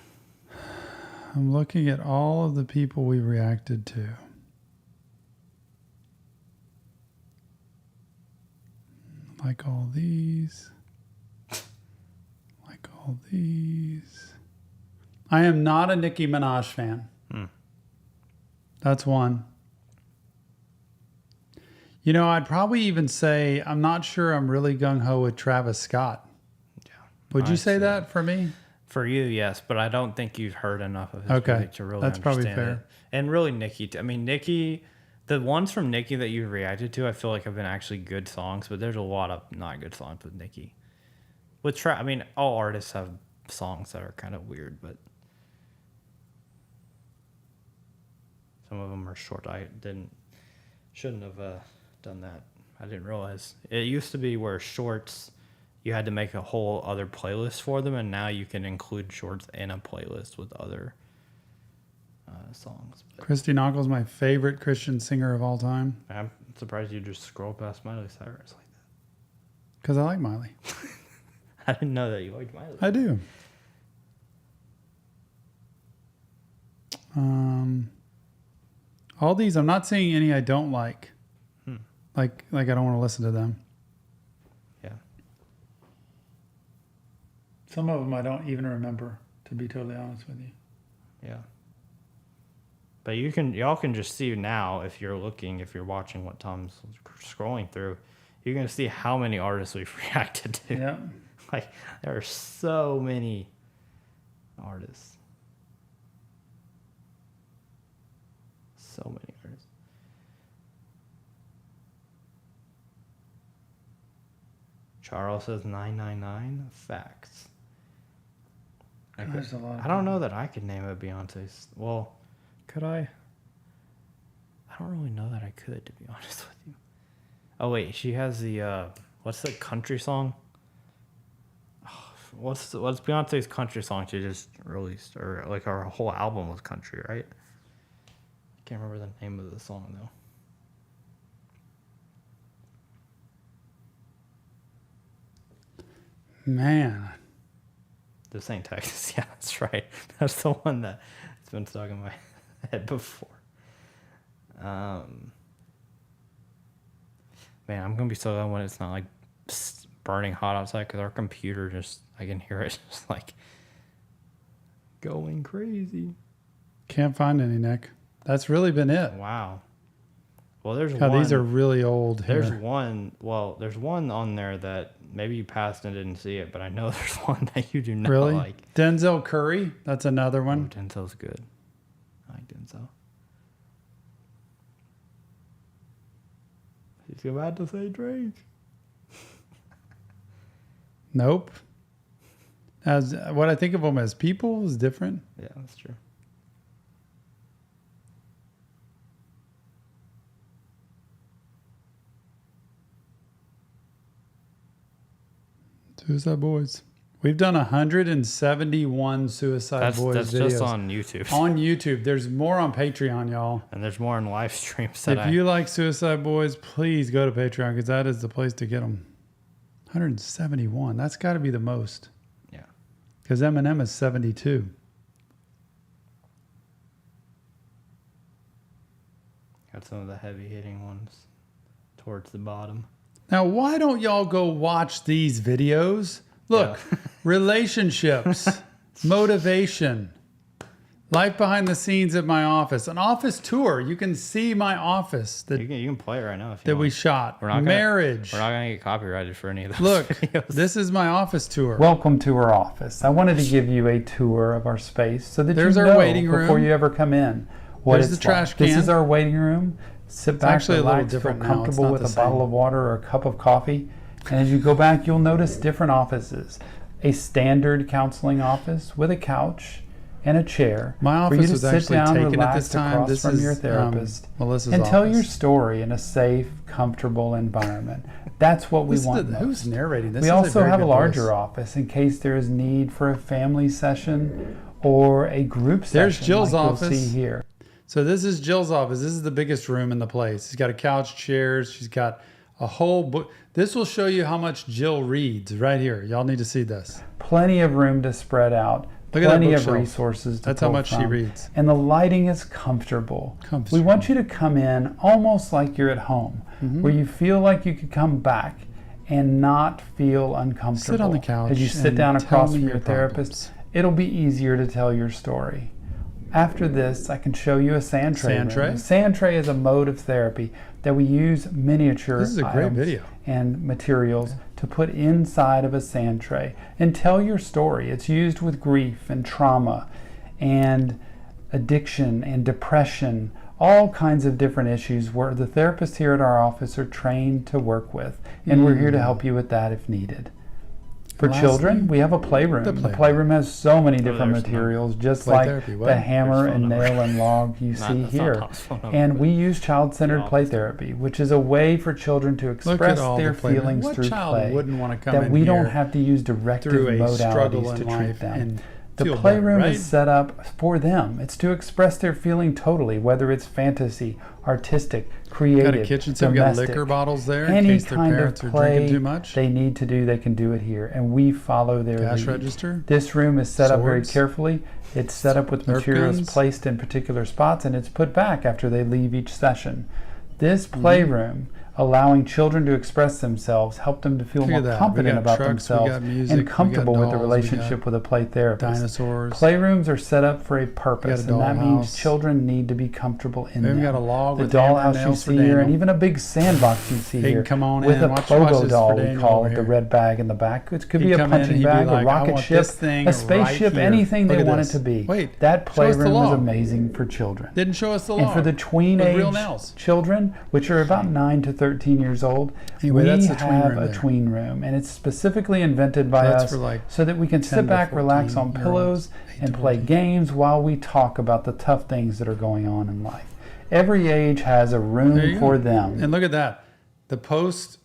I'm looking at all of the people we reacted to. Like all these. Like all these. I am not a Nicki Minaj fan. That's one. You know, I'd probably even say I'm not sure I'm really gung-ho with Travis Scott. Yeah. Would you say that for me? For you, yes, but I don't think you've heard enough of his music to really that's understand probably fair. it. And really Nicki. I mean, Nicki, the ones from Nicki that you've reacted to, I feel like have been actually good songs, but there's a lot of not good songs with Nicki. I mean, all artists have songs that are kind of weird, but some of them are short. I shouldn't have done that. I didn't realize. It used to be where shorts, you had to make a whole other playlist for them, and now you can include shorts in a playlist with other songs. But Christy Nockle's my favorite Christian singer of all time. I'm surprised you just scroll past Miley Cyrus like that. Because I like Miley. I didn't know that you liked Miley. I do. All these, I'm not seeing any I don't like. Like I don't want to listen to them. Yeah. Some of them I don't even remember, to be totally honest with you. Yeah. But y'all can just see now, if you're watching what Tom's scrolling through, you're going to see how many artists we've reacted to. Yeah. Like, there are so many artists. So many artists. Charles says 999 facts. There's a lot of I don't know that I could name a Beyonce's. Well, could I? I don't really know that I could, to be honest with you. Oh wait, she has the what's the country song? What's Beyonce's country song she just released? Or like her whole album was country, right? I can't remember the name of the song though. Man. This ain't Texas. Yeah, that's right. That's the one that's been stuck in my head before. Man, I'm gonna be so glad when it's not like burning hot outside, because our computer I can hear it just like going crazy. Can't find any, Nick. That's really been it. Wow. Well, there's God, one. these are really old here. There's one. Well, there's one on there that maybe you passed and didn't see it, but I know there's one that you do not really like. Denzel Curry. That's another one. Oh, Denzel's good. I like Denzel. He's about to say Drake. Nope. As what I think of them as people is different. Yeah, that's true. Suicide Boys. We've done 171 Suicide Boys That's videos. just on YouTube. On YouTube. There's more on Patreon, y'all. And there's more on live streams. If you like Suicide Boys, please go to Patreon, because that is the place to get them. 171. That's got to be the most. Yeah. Because Eminem is 72. Got some of the heavy hitting ones towards the bottom. Now, why don't y'all go watch these videos? Look, relationships, motivation, life behind the scenes at my office, an office tour. You can see my office You can play it right now if you that want. we shot. We're not Marriage. We're not going to get copyrighted for any of those Look, videos. this is my office tour. Welcome to our office. I wanted to give you a tour of our space so that There's you our know waiting room. before you ever come in what There's it's the trash like. This can. is our waiting room. Sit back, actually a little relax, feel different now. It's comfortable not with the a bottle same. of water or a cup of coffee. And as you go back, you'll notice different offices. A standard counseling office with a couch and a chair My for you office to was sit actually down, taken at relax this time. across This from is your therapist, Melissa's and tell your office. story in a safe, comfortable environment. That's what we want most. Who's narrating this? We is also very have a good larger voice. office in case there is need for a family session or a group session. There's Jill's like office. You'll see here. So this is Jill's office. This is the biggest room in the place. She's got a couch, chairs. She's got a whole book. This will show you how much Jill reads right here. Y'all need to see this. Plenty of room to spread out. Look at that Plenty of bookshelf. resources to That's how pull much she from. reads. And the lighting is comfortable. We want you to come in almost like you're at home, Mm-hmm. where you feel like you could come back and not feel uncomfortable. Sit on the couch As you sit and down tell across me from your your therapist, problems. it'll be easier to tell your story. After this, I can show you a sand tray. Sand tray? room. Sand tray is a mode of therapy that we use miniature This is a great items video. and materials to put inside of a sand tray and tell your story. It's used with grief and trauma and addiction and depression, all kinds of different issues where the therapists here at our office are trained to work with, and we're here to help you with that if needed. For Lastly, children, we have a playroom. the The playroom. playroom has so many different there's no materials, just play like therapy. What? the hammer There's phone and number. nail and log you see That's not here. Tom's phone number, And but- we use child-centered Yeah. play therapy, which is a way for children to Look express at all their the playroom. feelings What through child play wouldn't want to come that in we don't here have to use directive through a struggle modalities in to treat life them. and feel better, playroom right? is set up for them. It's to express their feeling totally, whether it's fantasy, artistic, creative, Got a kitchen, so we got domestic. liquor bottles there in Any case their kind parents of are drinking play too much. they need to do, they can do it here, and we follow their Cash lead. register. This room is set up very Swords. carefully. It's set up with Nerf materials guns. placed in particular spots, and it's put back after they leave each session. This playroom, allowing children to express themselves, help them to feel Look more at that. We confident got about trucks, we themselves got music, we and got comfortable with the dolls, we relationship got with a play therapist. Dinosaurs. Playrooms are set up for a purpose, We got a and that means dollhouse. children need to be comfortable in We even them. got a log The with hammer and dollhouse you nails for see here, and Daniel. even a big sandbox you see He can here, come on with in. a Watch pogo this doll for we Daniel call over it, the here. red bag in the back. It could He'd be a come in and punching he'd be bag, like, a "I rocket want ship, this thing a spaceship, right here. anything Look they at want this. it to be. Wait, that show us the playroom is log. amazing for children. Didn't show us the log. And for the tween With age real nails. children, which are about 9 to 13 years old, Anyway, we that's the tween have room a there. tween room, and it's specifically invented by That's us for, like, so that we can 10 sit to back, relax on 14-year-olds, pillows, 8 and to play 14. games while we talk about the tough things that are going on in life. Every age has a There room you for go. them. And look at that. The post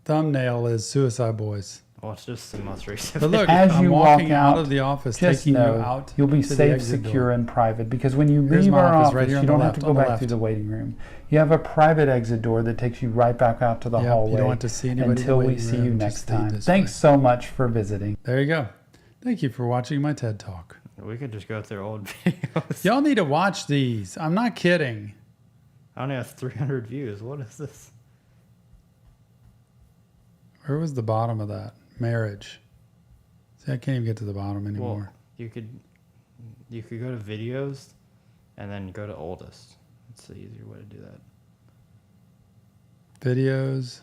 thumbnail is Suicide Boys. Well, it's just the most recent. But look, As I'm you walking walk out out, of the office, Just taking know you out. you'll be to the safe, exit secure, door. and private, because when you Here's leave my our office office, right here you on the don't have left, to on go the back left. through the waiting room. You have a private exit door that takes you right back out to the Yep, you hallway. don't have to see anybody in the until we waiting see you room, next just leave time. this Thanks way. so much for visiting. There you go. Thank you for watching my TED Talk. We could just go through old videos. Y'all need to watch these. I'm not kidding. I only have 300 views. What is this? Where was the bottom of that? Marriage. See, I can't even get to the bottom anymore. Well, you could go to videos, and then go to oldest. It's the easier way to do that. Videos.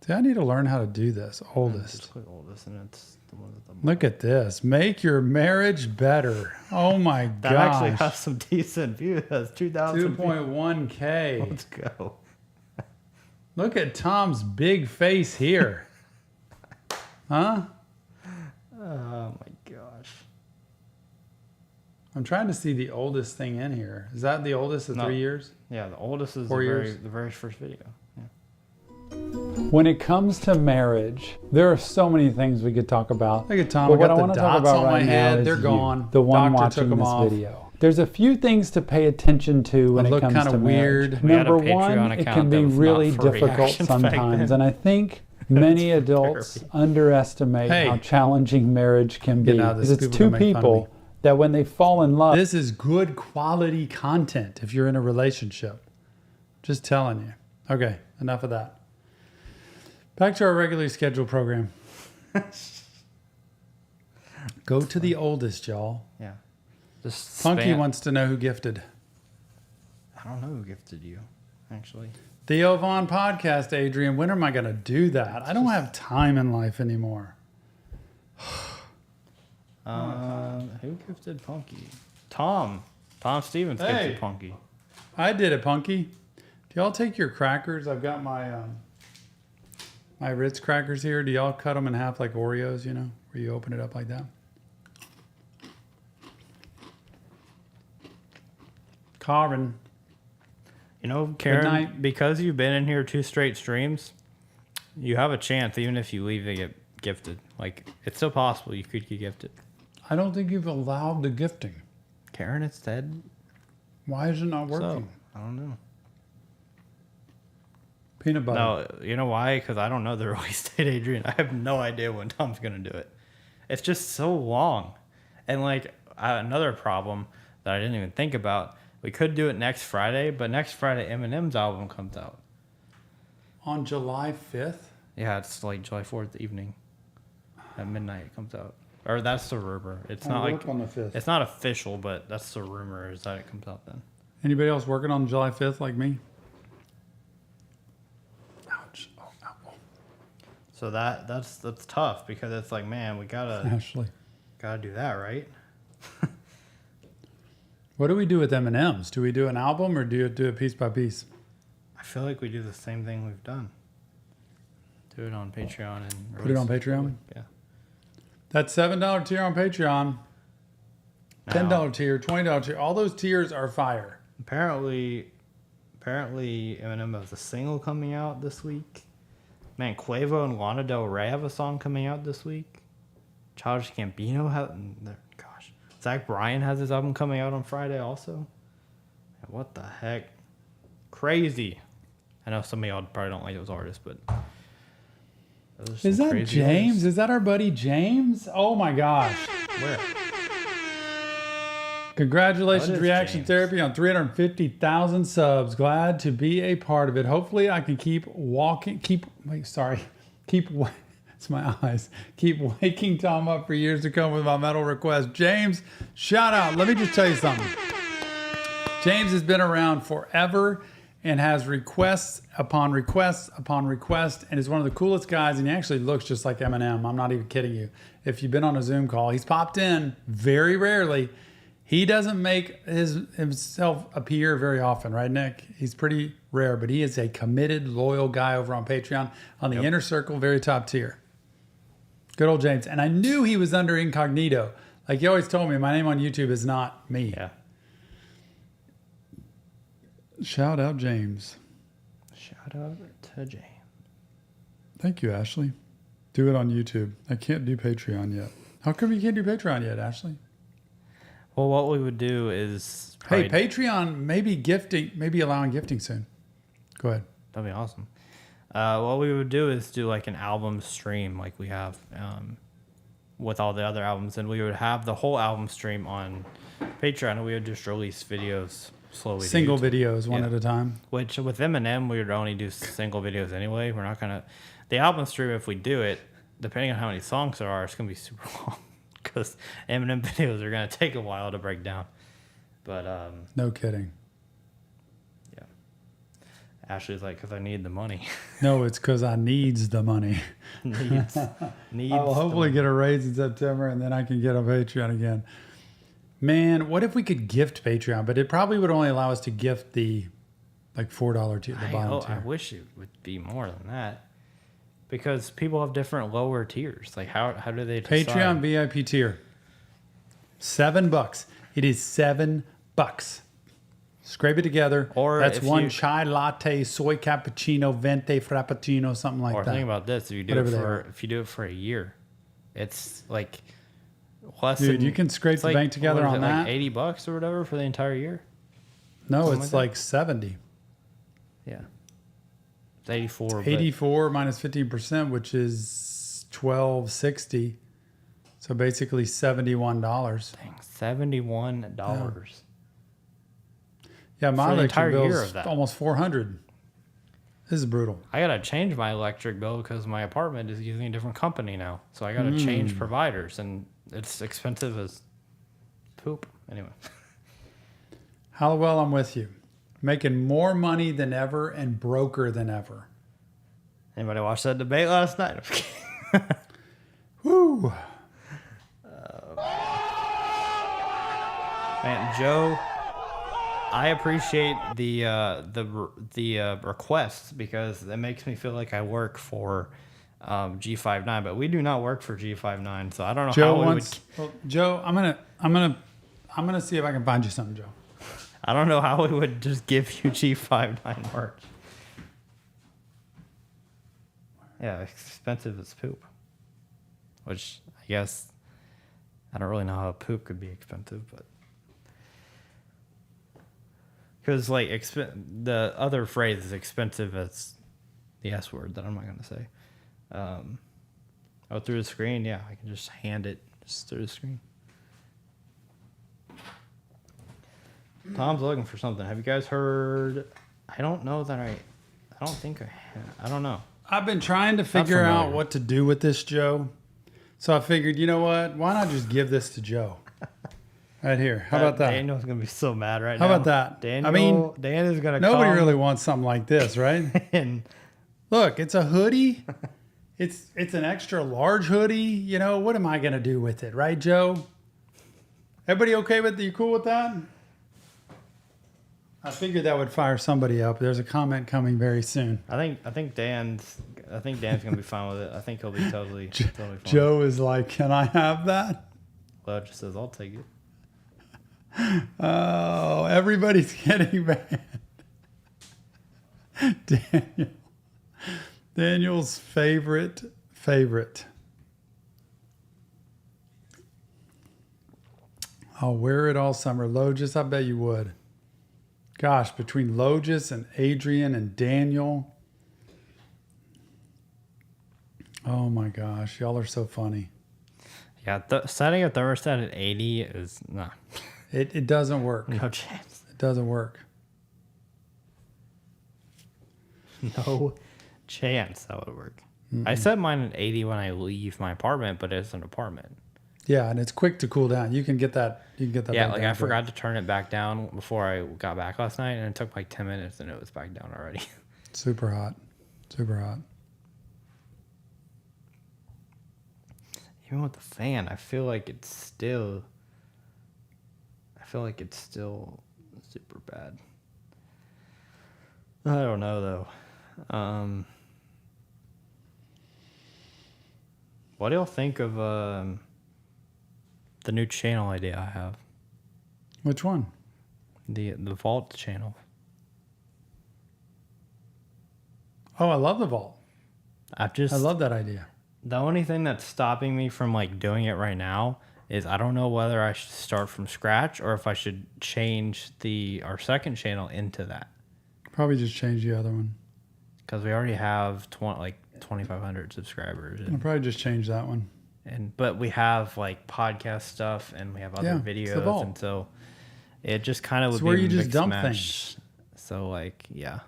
See, I need to learn how to do this. Just Oldest. click oldest, and it's the one with the. Look at this. Make your marriage better. Oh my That actually gosh. has some decent views. That's 2,000 views. 2.1K. Let's go. Look at Tom's big face here. Huh? Oh my gosh. I'm trying to see the oldest thing in here. Is that the oldest of No. 3 years? Yeah, the oldest is 4 the years? very first video. Yeah. When it comes to marriage, there are so many things we could talk about. Look at Tom. But I what got I the want to talk dots about on my right now head. is They're you, gone. the one Doctor watching took 'em this off. video. There's a few things to pay attention to when I it look comes kinda to weird. marriage. We had a Number Patreon one, it account can be that was not really for difficult reactions back sometimes, then. and I think many adults therapy. underestimate Hey. how challenging marriage can be. Get out of this. Because it's People two are gonna make fun of people that when they fall in love, This is good quality content if you're in a relationship. Just telling you. Okay, enough of that. Back to our regularly scheduled program. Go to the oldest, y'all. Yeah. Just Funky spam. wants to know who gifted. I don't know who gifted you, actually. Theo Vaughn podcast, Adrian. When am I going to do that? I don't have time in life anymore. Who gifted Punky? Tom. Tom Stevens Hey. gifted Punky. I did it, Punky. Do y'all take your crackers? I've got my my Ritz crackers here. Do y'all cut them in half like Oreos, you know, where you open it up like that? Carvin. You know, night. Karen, because you've been in here 2 straight streams, you have a chance, even if you leave, to get gifted. Like, it's still possible you could get gifted. I don't think you've allowed the gifting. Karen, it's dead. Why is it not So, working? I don't know. Peanut butter. No, you know why? Because I don't know the release date, Adrian. I have no idea when Tom's going to do it. It's just so long. And, like, another problem that I didn't even think about, we could do it next Friday, but next Friday Eminem's album comes out. On July 5th? Yeah, it's like July 4th evening. At midnight it comes out. Or that's the rumor. It's I not work like on the 5th. it's not official, but that's the rumor is that it comes out then. Anybody else working on July 5th like me? Ouch. Oh, ow. So that's tough because it's like, man, we gotta Ashley. do that, right? What do we do with M&M's? Do we do an album or do it piece by piece? I feel like we do the same thing we've done. Do it on Patreon and Put it on Patreon? Yeah. That $7 tier on Patreon, $10 tier, $20 tier, all those tiers are fire. Apparently Eminem has a single coming out this week. Man, Quavo and Lana Del Rey have a song coming out this week. Childish Gambino have. Gosh, Zach Bryan has his album coming out on Friday also. What the heck? Crazy. I know some of y'all probably don't like those artists, but those are some Is that crazy James? artists. Is that our buddy James? Oh my gosh. Where? Congratulations, What is Reaction James? Therapy, on 350,000 subs. Glad to be a part of it. Hopefully I can keep it's my eyes. Keep waking Tom up for years to come with my metal request. James, shout out. Let me just tell you something. James has been around forever and has requests upon requests upon requests, and is one of the coolest guys, and he actually looks just like Eminem. I'm not even kidding you. If you've been on a Zoom call, he's popped in very rarely. He doesn't make himself appear very often, right, Nick? He's pretty rare, but he is a committed, loyal guy over on Patreon, on the inner circle, very top tier. Good old James. And I knew he was under incognito. Like he always told me, my name on YouTube is not me. Yeah. Shout out James. Shout out to James. Thank you, Ashley. Do it on YouTube. I can't do Patreon yet. How come you can't do Patreon yet, Ashley? Well, what we would do is Hey, Patreon, maybe allowing gifting soon. Go ahead. that'd be awesome. What we would do is do like an album stream, like we have with all the other albums, and we would have the whole album stream on Patreon, and we would just release videos slowly. to Single YouTube. videos, one Yeah. at a time. Which with Eminem, we would only do single videos anyway. We're not gonna the album stream. If we do it, depending on how many songs there are, it's gonna be super long because Eminem videos are gonna take a while to break down. But No kidding. yeah, Ashley's like, because I need the money. No, it's because I needs the money. needs. I will hopefully get a raise in September, and then I can get on Patreon again. Man, what if we could gift Patreon? But it probably would only allow us to gift the like $4 tier, the bottom I tier. wish it would be more than that, because people have different lower tiers. Like how do they decide? Patreon VIP tier, $7. It is $7. Scrape it together. Or that's if one you- chai latte, soy cappuccino, venti frappuccino, something like Or that. think about this: if you do Whatever it they for are. if you do it for a year, it's like less Dude, than, you can scrape it's the like, bank together what is on it, that. like $80 or whatever for the entire year. No, something it's like like 70. Yeah, it's 84. but 84 minus 15%, which is $12.60. So basically $71. dang, $71. Yeah, my For the electric entire bill year is of that. almost $400. This is brutal. I gotta change my electric bill because my apartment is using a different company now. So I gotta change providers, and it's expensive as poop. Anyway, Hallowell, I'm with you. Making more money than ever and broker than ever. anybody watch that debate last night? Woo! Man, Joe, I appreciate the requests because it makes me feel like I work for G59, but we do not work for G59, so I don't know Joe how we wants. Well, Joe, I'm gonna see if I can find you something, Joe. I don't know how we would just give you G59 merch. Yeah, expensive as poop. Which I guess I don't really know how poop could be expensive, but because like the other phrase is expensive as the S word that I'm not gonna say. Oh, through the screen, yeah, I can just hand it just through the screen. Tom's looking for something. Have you guys heard? I don't know that I don't think I have. I don't know. I've been trying to figure out familiar. what to do with this, Joe. So I figured, you know what? Why not just give this to Joe? Right here. How about that? Daniel's gonna be so mad right How now. about that? Daniel, I mean, Dan is gonna. Nobody come really wants something like this, right? and Look, it's a hoodie. It's an extra large hoodie. You know, what am I gonna do with it, right, Joe? Everybody okay with it? You cool with that? I figured that would fire somebody up. There's a comment coming very soon. I think Dan's gonna be fine with it. I think he'll be totally fine. Joe is like, "Can I have that?" Well, just says I'll take it. Oh, everybody's getting mad. Daniel's favorite. I'll wear it all summer. Logis, I bet you would. Gosh, between Logis and Adrian and Daniel. Oh my gosh, y'all are so funny. Yeah, setting a thermostat at 80 is nah. It doesn't work. No chance. It doesn't work. No chance that would work. I set mine at 80 when I leave my apartment, but it's an apartment. Yeah, and it's quick to cool down. You can get that. Yeah, back like down I forgot to turn it back down before I got back last night, and it took like 10 minutes, and it was back down already. Super hot. Super hot. Even with the fan, I feel like it's still super bad. I don't know though. What do y'all think of the new channel idea I have? Which one? The Vault channel. Oh, I love the vault. I love that idea. The only thing that's stopping me from like doing it right now is I don't know whether I should start from scratch or if I should change our second channel into that. Probably just change the other one. Because we already have 2,500 subscribers. I'll probably just change that one. But we have like podcast stuff and we have other videos, and so it just kind of would be where you just mixed dump match. things. So like, yeah,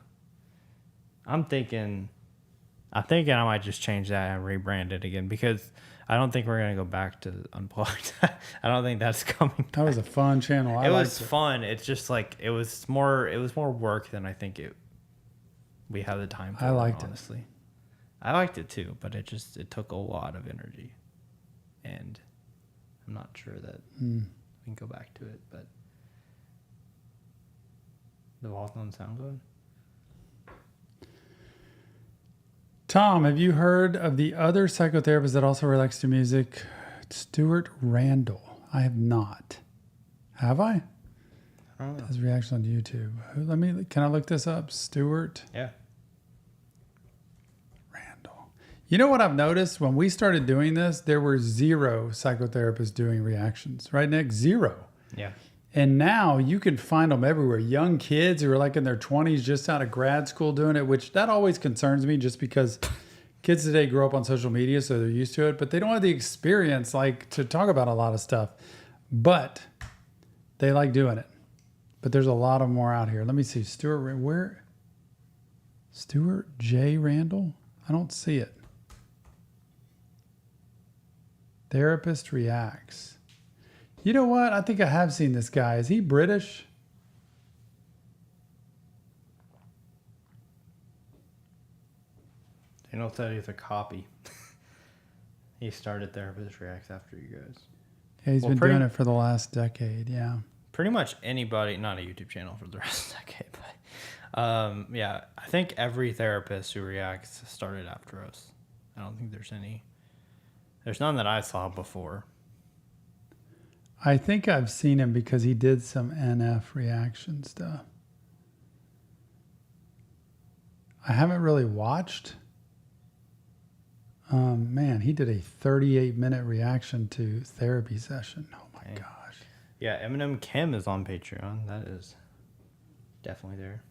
I'm thinking I might just change that and rebrand it again because I don't think we're gonna go back to Unplugged. I don't think that's coming back. That was a fun channel. It was fun. It's just like it was more work than I think we had the time for. I liked it. Honestly. I liked it too, but it took a lot of energy. And I'm not sure that we can go back to it, but the vault doesn't sound good. Tom, have you heard of the other psychotherapist that also relaxes to music? Stuart Randall. I have not. Have I? I don't know. His reaction on YouTube. Can I look this up? Stuart Yeah. Randall. You know what I've noticed? When we started doing this, there were 0 psychotherapists doing reactions. Right, Nick? 0. Yeah. And now you can find them everywhere. Young kids who are like in their 20s, just out of grad school doing it, which that always concerns me just because kids today grow up on social media, so they're used to it, but they don't have the experience like to talk about a lot of stuff. But they like doing it. But there's a lot of more out here. Let me see. Stuart J. Randall? I don't see it. Therapist reacts. You know what? I think I have seen this guy. Is he British? Daniel said he's a copy. He started Therapist Reacts after you guys. Yeah, he's been doing it for the last decade. Yeah. Pretty much anybody, not a YouTube channel for the rest of the decade, but yeah, I think every therapist who reacts started after us. I don't think there's none that I saw before. I think I've seen him because he did some NF reaction stuff. I haven't really watched. Man, he did a 38-minute reaction to therapy session. Oh my gosh. Yeah, Eminem Kim is on Patreon. That is definitely there.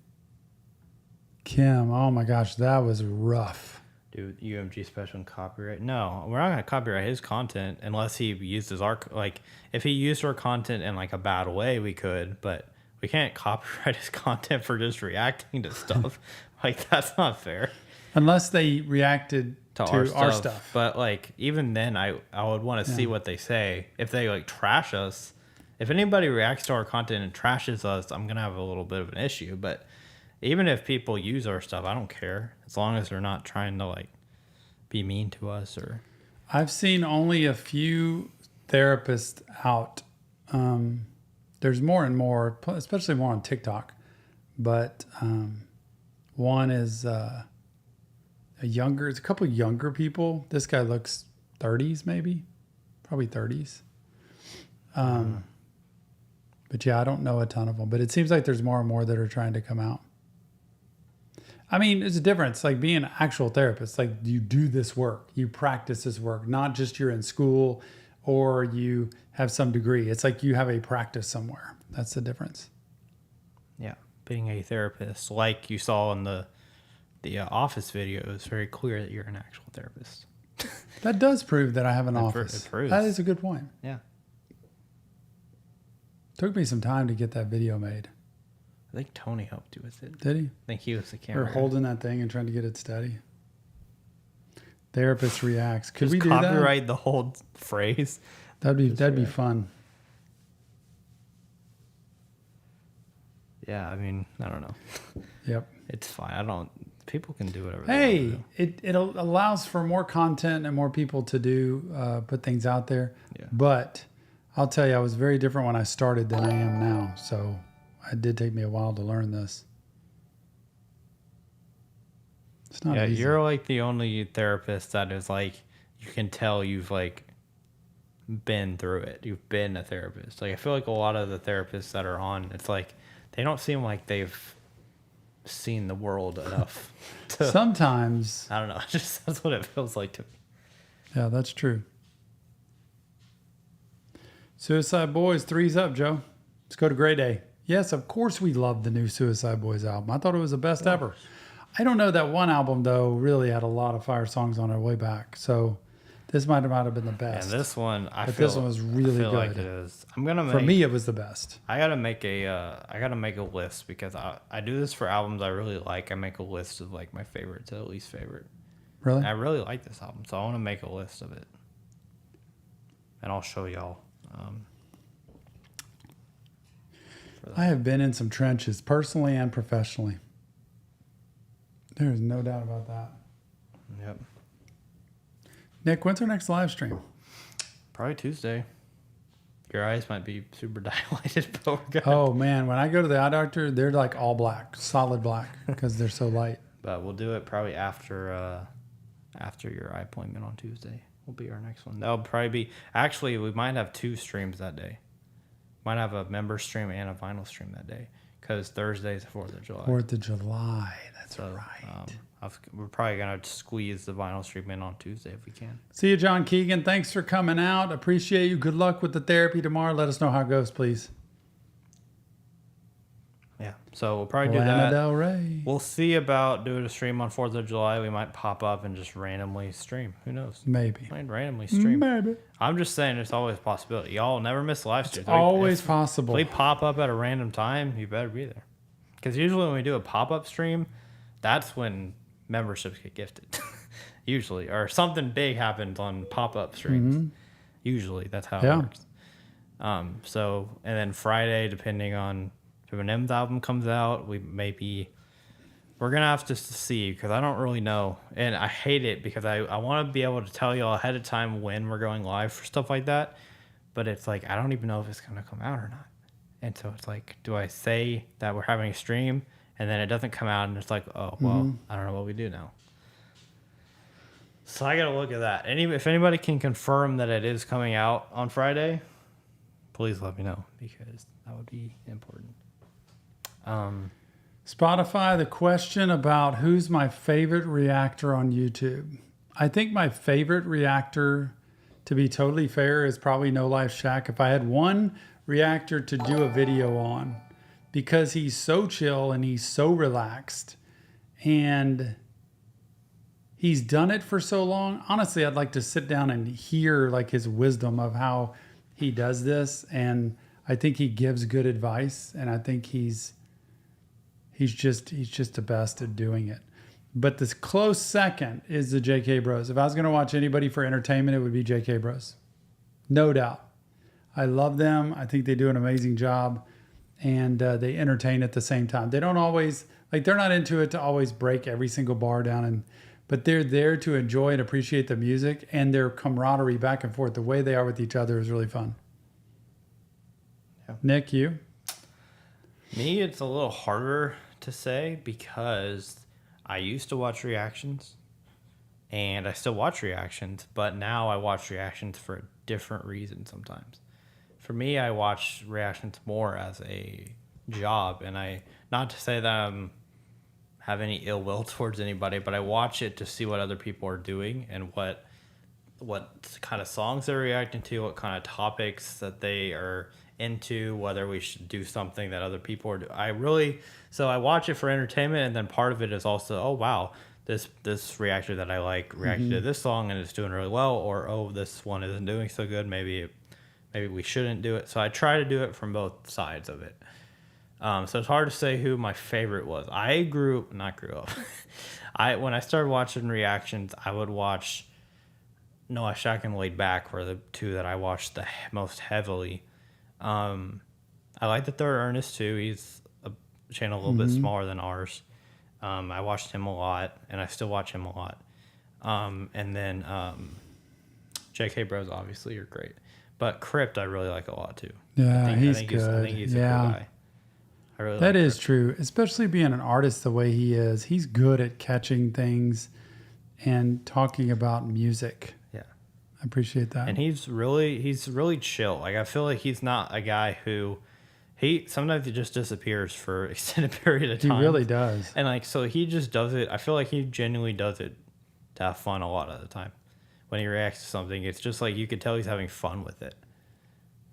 Kim, oh my gosh, that was rough. Dude, UMG special and copyright. No, we're not going to copyright his content unless he uses if he used our content in like a bad way, we could, but we can't copyright his content for just reacting to stuff. Like, that's not fair. Unless they reacted to our stuff. But like, even then I would want to see what they say. If they like trash us, if anybody reacts to our content and trashes us, I'm going to have a little bit of an issue, but even if people use our stuff, I don't care. As long as they're not trying to like be mean to us or. I've seen only a few therapists out. There's more and more, especially more on TikTok. But one is it's a couple younger people. This guy looks 30s maybe, probably 30s. But yeah, I don't know a ton of them. But it seems like there's more and more that are trying to come out. I mean, it's a difference. Like being an actual therapist, like you do this work, you practice this work, not just you're in school or you have some degree. It's like you have a practice somewhere. That's the difference. Yeah, being a therapist, like you saw in the office video, it's very clear that you're an actual therapist. That does prove that I have an office. It proves. That is a good point. Yeah. Took me some time to get that video made. I think Tony helped you with it. Did he? I think he was the Or camera. holding that thing and trying to get it steady. Therapist reacts. Could Just we do copyright the whole phrase. That'd be fun. Yeah, I mean, I don't know. Yep. It's fine. People can do whatever Hey, they want it allows for more content and more people to do put things out there. Yeah. But I'll tell you, I was very different when I started than I am now. So it did take me a while to learn this. It's to not do. Yeah, easy. you're like the only therapist that is like, you can tell you've like been through it. You've been a therapist. Like, I feel like a lot of the therapists that are on, it's like, they don't seem like they've seen the world enough to, Sometimes. I don't know. That's what it feels like to me. Yeah, that's true. Suicide Boys, 3's up, Joe. Let's go to Grey Day. Yes, of course we love the new Suicide Boys album. I thought it was the best ever. I don't know, that one album, though, really had a lot of fire songs on it way back. So this might have been the best. And this one, But this one was really I feel like good. it is. I'm gonna make, For me, it was the best. I gotta make a list, because I do this for albums I really like. I make a list of like my favorite to least favorite. Really? And I really like this album, so I want to make a list of it, and I'll show y'all. I have been in some trenches, personally and professionally. There's no doubt about that. Yep. Nick, when's our next live stream? Probably Tuesday. Your eyes might be super dilated, but we're good. Oh, man. When I go to the eye doctor, they're like all black, solid black, because they're so light. But we'll do it probably after your eye appointment on Tuesday. Will be our next one. That'll probably be. Actually, we might have 2 streams that day. Might have a member stream and a vinyl stream that day, because Thursday's the 4th of July. 4th of July. That's So, right. we're probably gonna squeeze the vinyl stream in on Tuesday if we can. See you, John Keegan. Thanks for coming out. Appreciate you. Good luck with the therapy tomorrow. Let us know how it goes, please. Yeah. So we'll probably do Lana that. Del Rey. We'll see about doing a stream on 4th of July. We might pop up and just randomly stream. Who knows? Maybe. Might randomly stream. Maybe. I'm just saying, there's always a possibility. Y'all never miss live streams. Always If possible. we pop up at a random time, you better be there. Because usually when we do a pop-up stream, that's when memberships get gifted. Usually. Or something big happens on pop-up streams. Usually. That's how it works. So, and then Friday, depending on if Eminem's album comes out, we're going to have to see, because I don't really know. And I hate it, because I want to be able to tell y'all ahead of time when we're going live for stuff like that. But it's like, I don't even know if it's going to come out or not. And so it's like, do I say that we're having a stream and then it doesn't come out, and it's like, oh, well, I don't know what we do now. So I got to look at that. If anybody can confirm that it is coming out on Friday, please let me know, because that would be important. Spotify, the question about who's my favorite reactor on YouTube. I think my favorite reactor, to be totally fair, is probably No Life Shack. If I had one reactor to do a video on, because he's so chill and he's so relaxed and he's done it for so long. Honestly, I'd like to sit down and hear like his wisdom of how he does this. And I think he gives good advice, and I think he's just the best at doing it. But this close second is the JK Bros. If I was going to watch anybody for entertainment, it would be JK Bros. No doubt. I love them. I think they do an amazing job, and they entertain at the same time. They don't always, like, they're not into it to always break every single bar down, but they're there to enjoy and appreciate the music, and their camaraderie back and forth. The way they are with each other is really fun. Yeah. Nick, you? Me, it's a little harder to say, because I used to watch reactions, and I still watch reactions, but now I watch reactions for a different reason sometimes. For me, I watch reactions more as a job, and not to say that I have any ill will towards anybody, but I watch it to see what other people are doing and what what kind of songs they're reacting to, what kind of topics that they are into, whether we should do something that other people are doing. So I watch it for entertainment, and then part of it is also, oh wow, this reactor that I like reacted to this song and it's doing really well, or oh, this one isn't doing so good, maybe we shouldn't do it. So I try to do it from both sides of it. So it's hard to say who my favorite was. I grew up. When I started watching reactions, I would watch Noah Shack and Laid Back were the two that I watched the most heavily. I like the third Ernest too. He's a channel a little bit smaller than ours. I watched him a lot, and I still watch him a lot. And then JK Bros obviously are great, but Crypt I really like a lot too. Yeah, he's good. good. I think he's a cool guy. I really that like is Crypt. true, especially being an artist the way he is. He's good at catching things and talking about music. Yeah. I appreciate that. And he's really chill. Like I feel like he's not a guy who sometimes he just disappears for an extended period of He time. really does. And like so he just does it. I feel like he genuinely does it to have fun a lot of the time. When he reacts to something, it's just like you could tell he's having fun with it.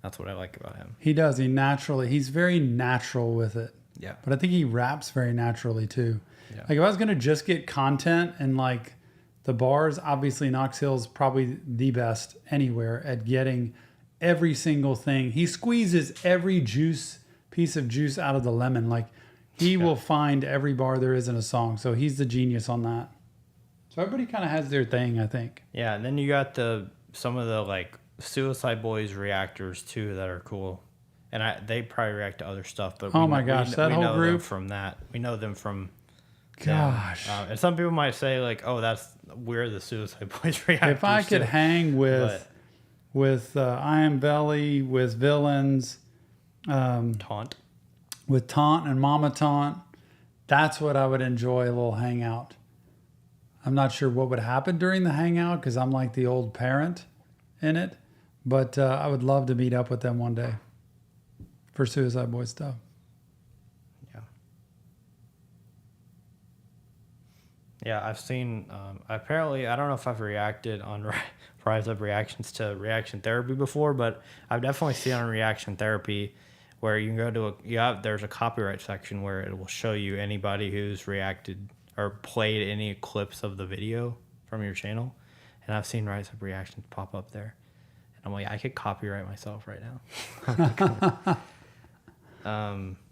That's what I like about him. He does. He's very natural with it. Yeah. But I think he raps very naturally too. Yeah. Like if I was going to just get content and like the bars, obviously Knox Hill's probably the best anywhere at getting every single thing. He squeezes every piece of juice out of the lemon. Like he will find every bar there is in a song. So he's the genius on that. So everybody kind of has their thing, I think. Yeah, and then you got some of the like Suicide Boys reactors too that are cool. And they probably react to other stuff, but Oh my gosh, that whole know them group? from that. We know them from Gosh. and some people might say like, "Oh, we're the Suicide Boys reactors." If I could too. hang with I Am Belly, with Villains, Taunt. with Taunt and Mama Taunt, that's what I would enjoy, a little hangout. I'm not sure what would happen during the hangout because I'm like the old parent in it, but I would love to meet up with them one day for Suicide Boys stuff. Yeah. Yeah, I've seen. Apparently, I don't know if I've reacted on Rise Up Reactions to Reaction Therapy before, but I've definitely seen on Reaction Therapy where you can go to there's a copyright section where it will show you anybody who's reacted or played any clips of the video from your channel, and I've seen Rise Up Reactions pop up there, and I'm like, I could copyright myself right now.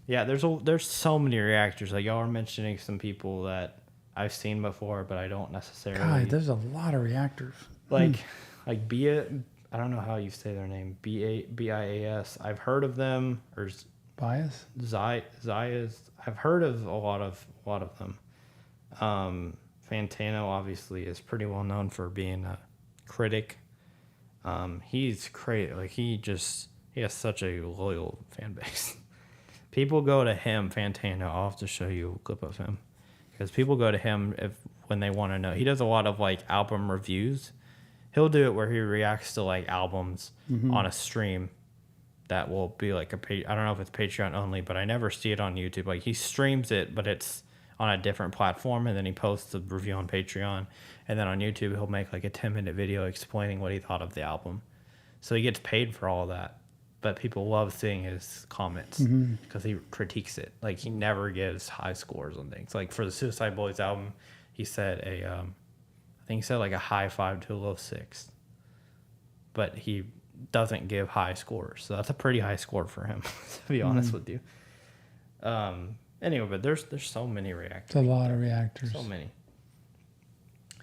Yeah, there's so many reactors. Like y'all are mentioning some people that I've seen before, but I don't necessarily. God, there's a lot of reactors. Like Bia, I don't know how you say their name. BIAS. I've heard of them, or Bias? Zayas. I've heard of a lot of them. Fantano obviously is pretty well known for being a critic. He's great. Like he has such a loyal fan base. People go to him, Fantano. I'll have to show you a clip of him because people go to him when they want to know. He does a lot of like album reviews. He'll do it where he reacts to like albums on a stream that will be like I don't know if it's Patreon only, but I never see it on YouTube. Like he streams it, but it's on a different platform, and then he posts the review on Patreon, and then on YouTube he'll make like a 10-minute video explaining what he thought of the album. So he gets paid for all that, but people love seeing his comments because he critiques it. Like he never gives high scores on things. Like for the Suicide Boys album, he said I think he said like a high 5 to a low 6, but he doesn't give high scores, so that's a pretty high score for him, to be honest with you. Anyway, but there's so many reactors. It's a lot of reactors. So many.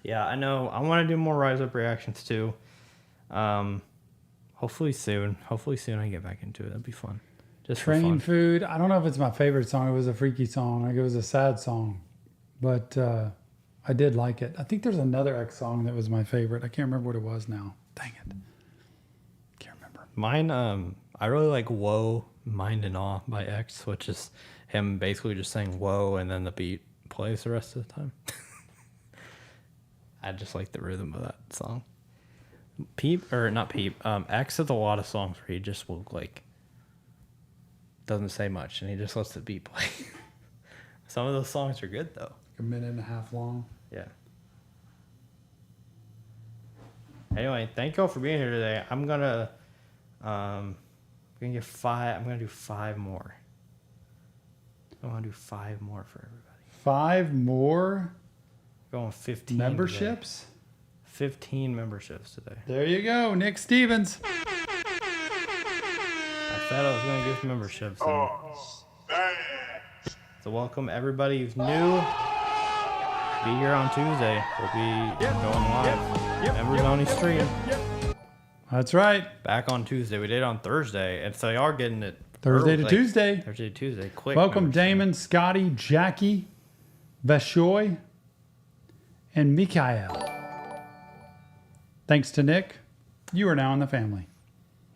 Yeah, I know. I want to do more Rise Up reactions too. Hopefully soon. I get back into it. That'd be fun. Just for Train fun. Food. I don't know if it's my favorite song. It was a freaky song. Like it was a sad song, but I did like it. I think there's another X song that was my favorite. I can't remember what it was now. Dang it. Can't remember. Mine, I really like Whoa, Mind and Awe by X, which is him basically just saying whoa and then the beat plays the rest of the time. I just like the rhythm of that song. X has a lot of songs where he just will like doesn't say much and he just lets the beat play. Some of those songs are good though. A minute and a half long. Yeah. Anyway, thank y'all for being here today. I'm gonna get 5. I'm gonna do 5 more. I want to do 5 more for everybody. 5 more Going 15 memberships. Today. 15 memberships today. There you go, Nick Stevens. I said I was gonna give memberships. So welcome everybody who's new. Be here on Tuesday. We'll be going live. Members only stream. That's right. Back on Tuesday. We did it on Thursday, and so y'all are getting it Thursday early, to Tuesday. Thursday to Tuesday. Quick. Welcome, membership. Damon, Scotty, Jackie, Veshoy, and Mikhail. Thanks to Nick, you are now in the family.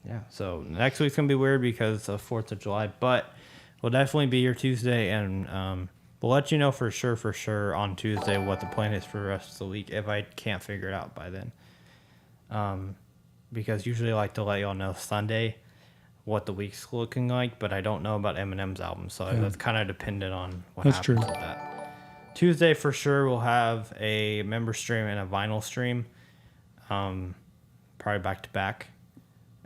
Yeah. So next week's gonna be weird because of 4th of July, but we'll definitely be here Tuesday, and we'll let you know for sure on Tuesday what the plan is for the rest of the week if I can't figure it out by then. Because usually I like to let y'all know Sunday what the week's looking like, but I don't know about Eminem's album, so that's kind of dependent on what That's happens true. with that. Tuesday for sure we'll have a member stream and a vinyl stream, probably back to back,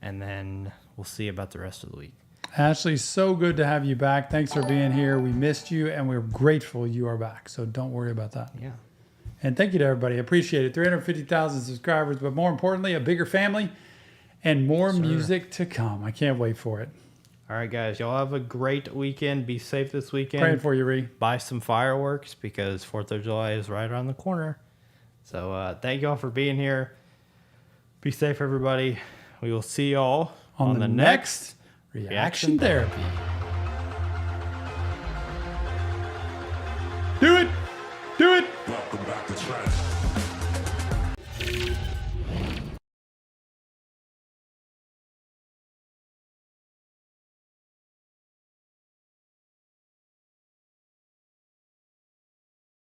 and then we'll see about the rest of the week. Ashley, so good to have you back. Thanks for being here. We missed you, and we're grateful you are back, so don't worry about that. Yeah. And thank you to everybody. Appreciate it. 350,000 subscribers, but more importantly, a bigger family and more music to come. I can't wait for it. All right, guys. Y'all have a great weekend. Be safe this weekend. Praying for you, Ree. Buy some fireworks because 4th of July is right around the corner. So thank y'all for being here. Be safe, everybody. We will see y'all On the next Reaction Therapy.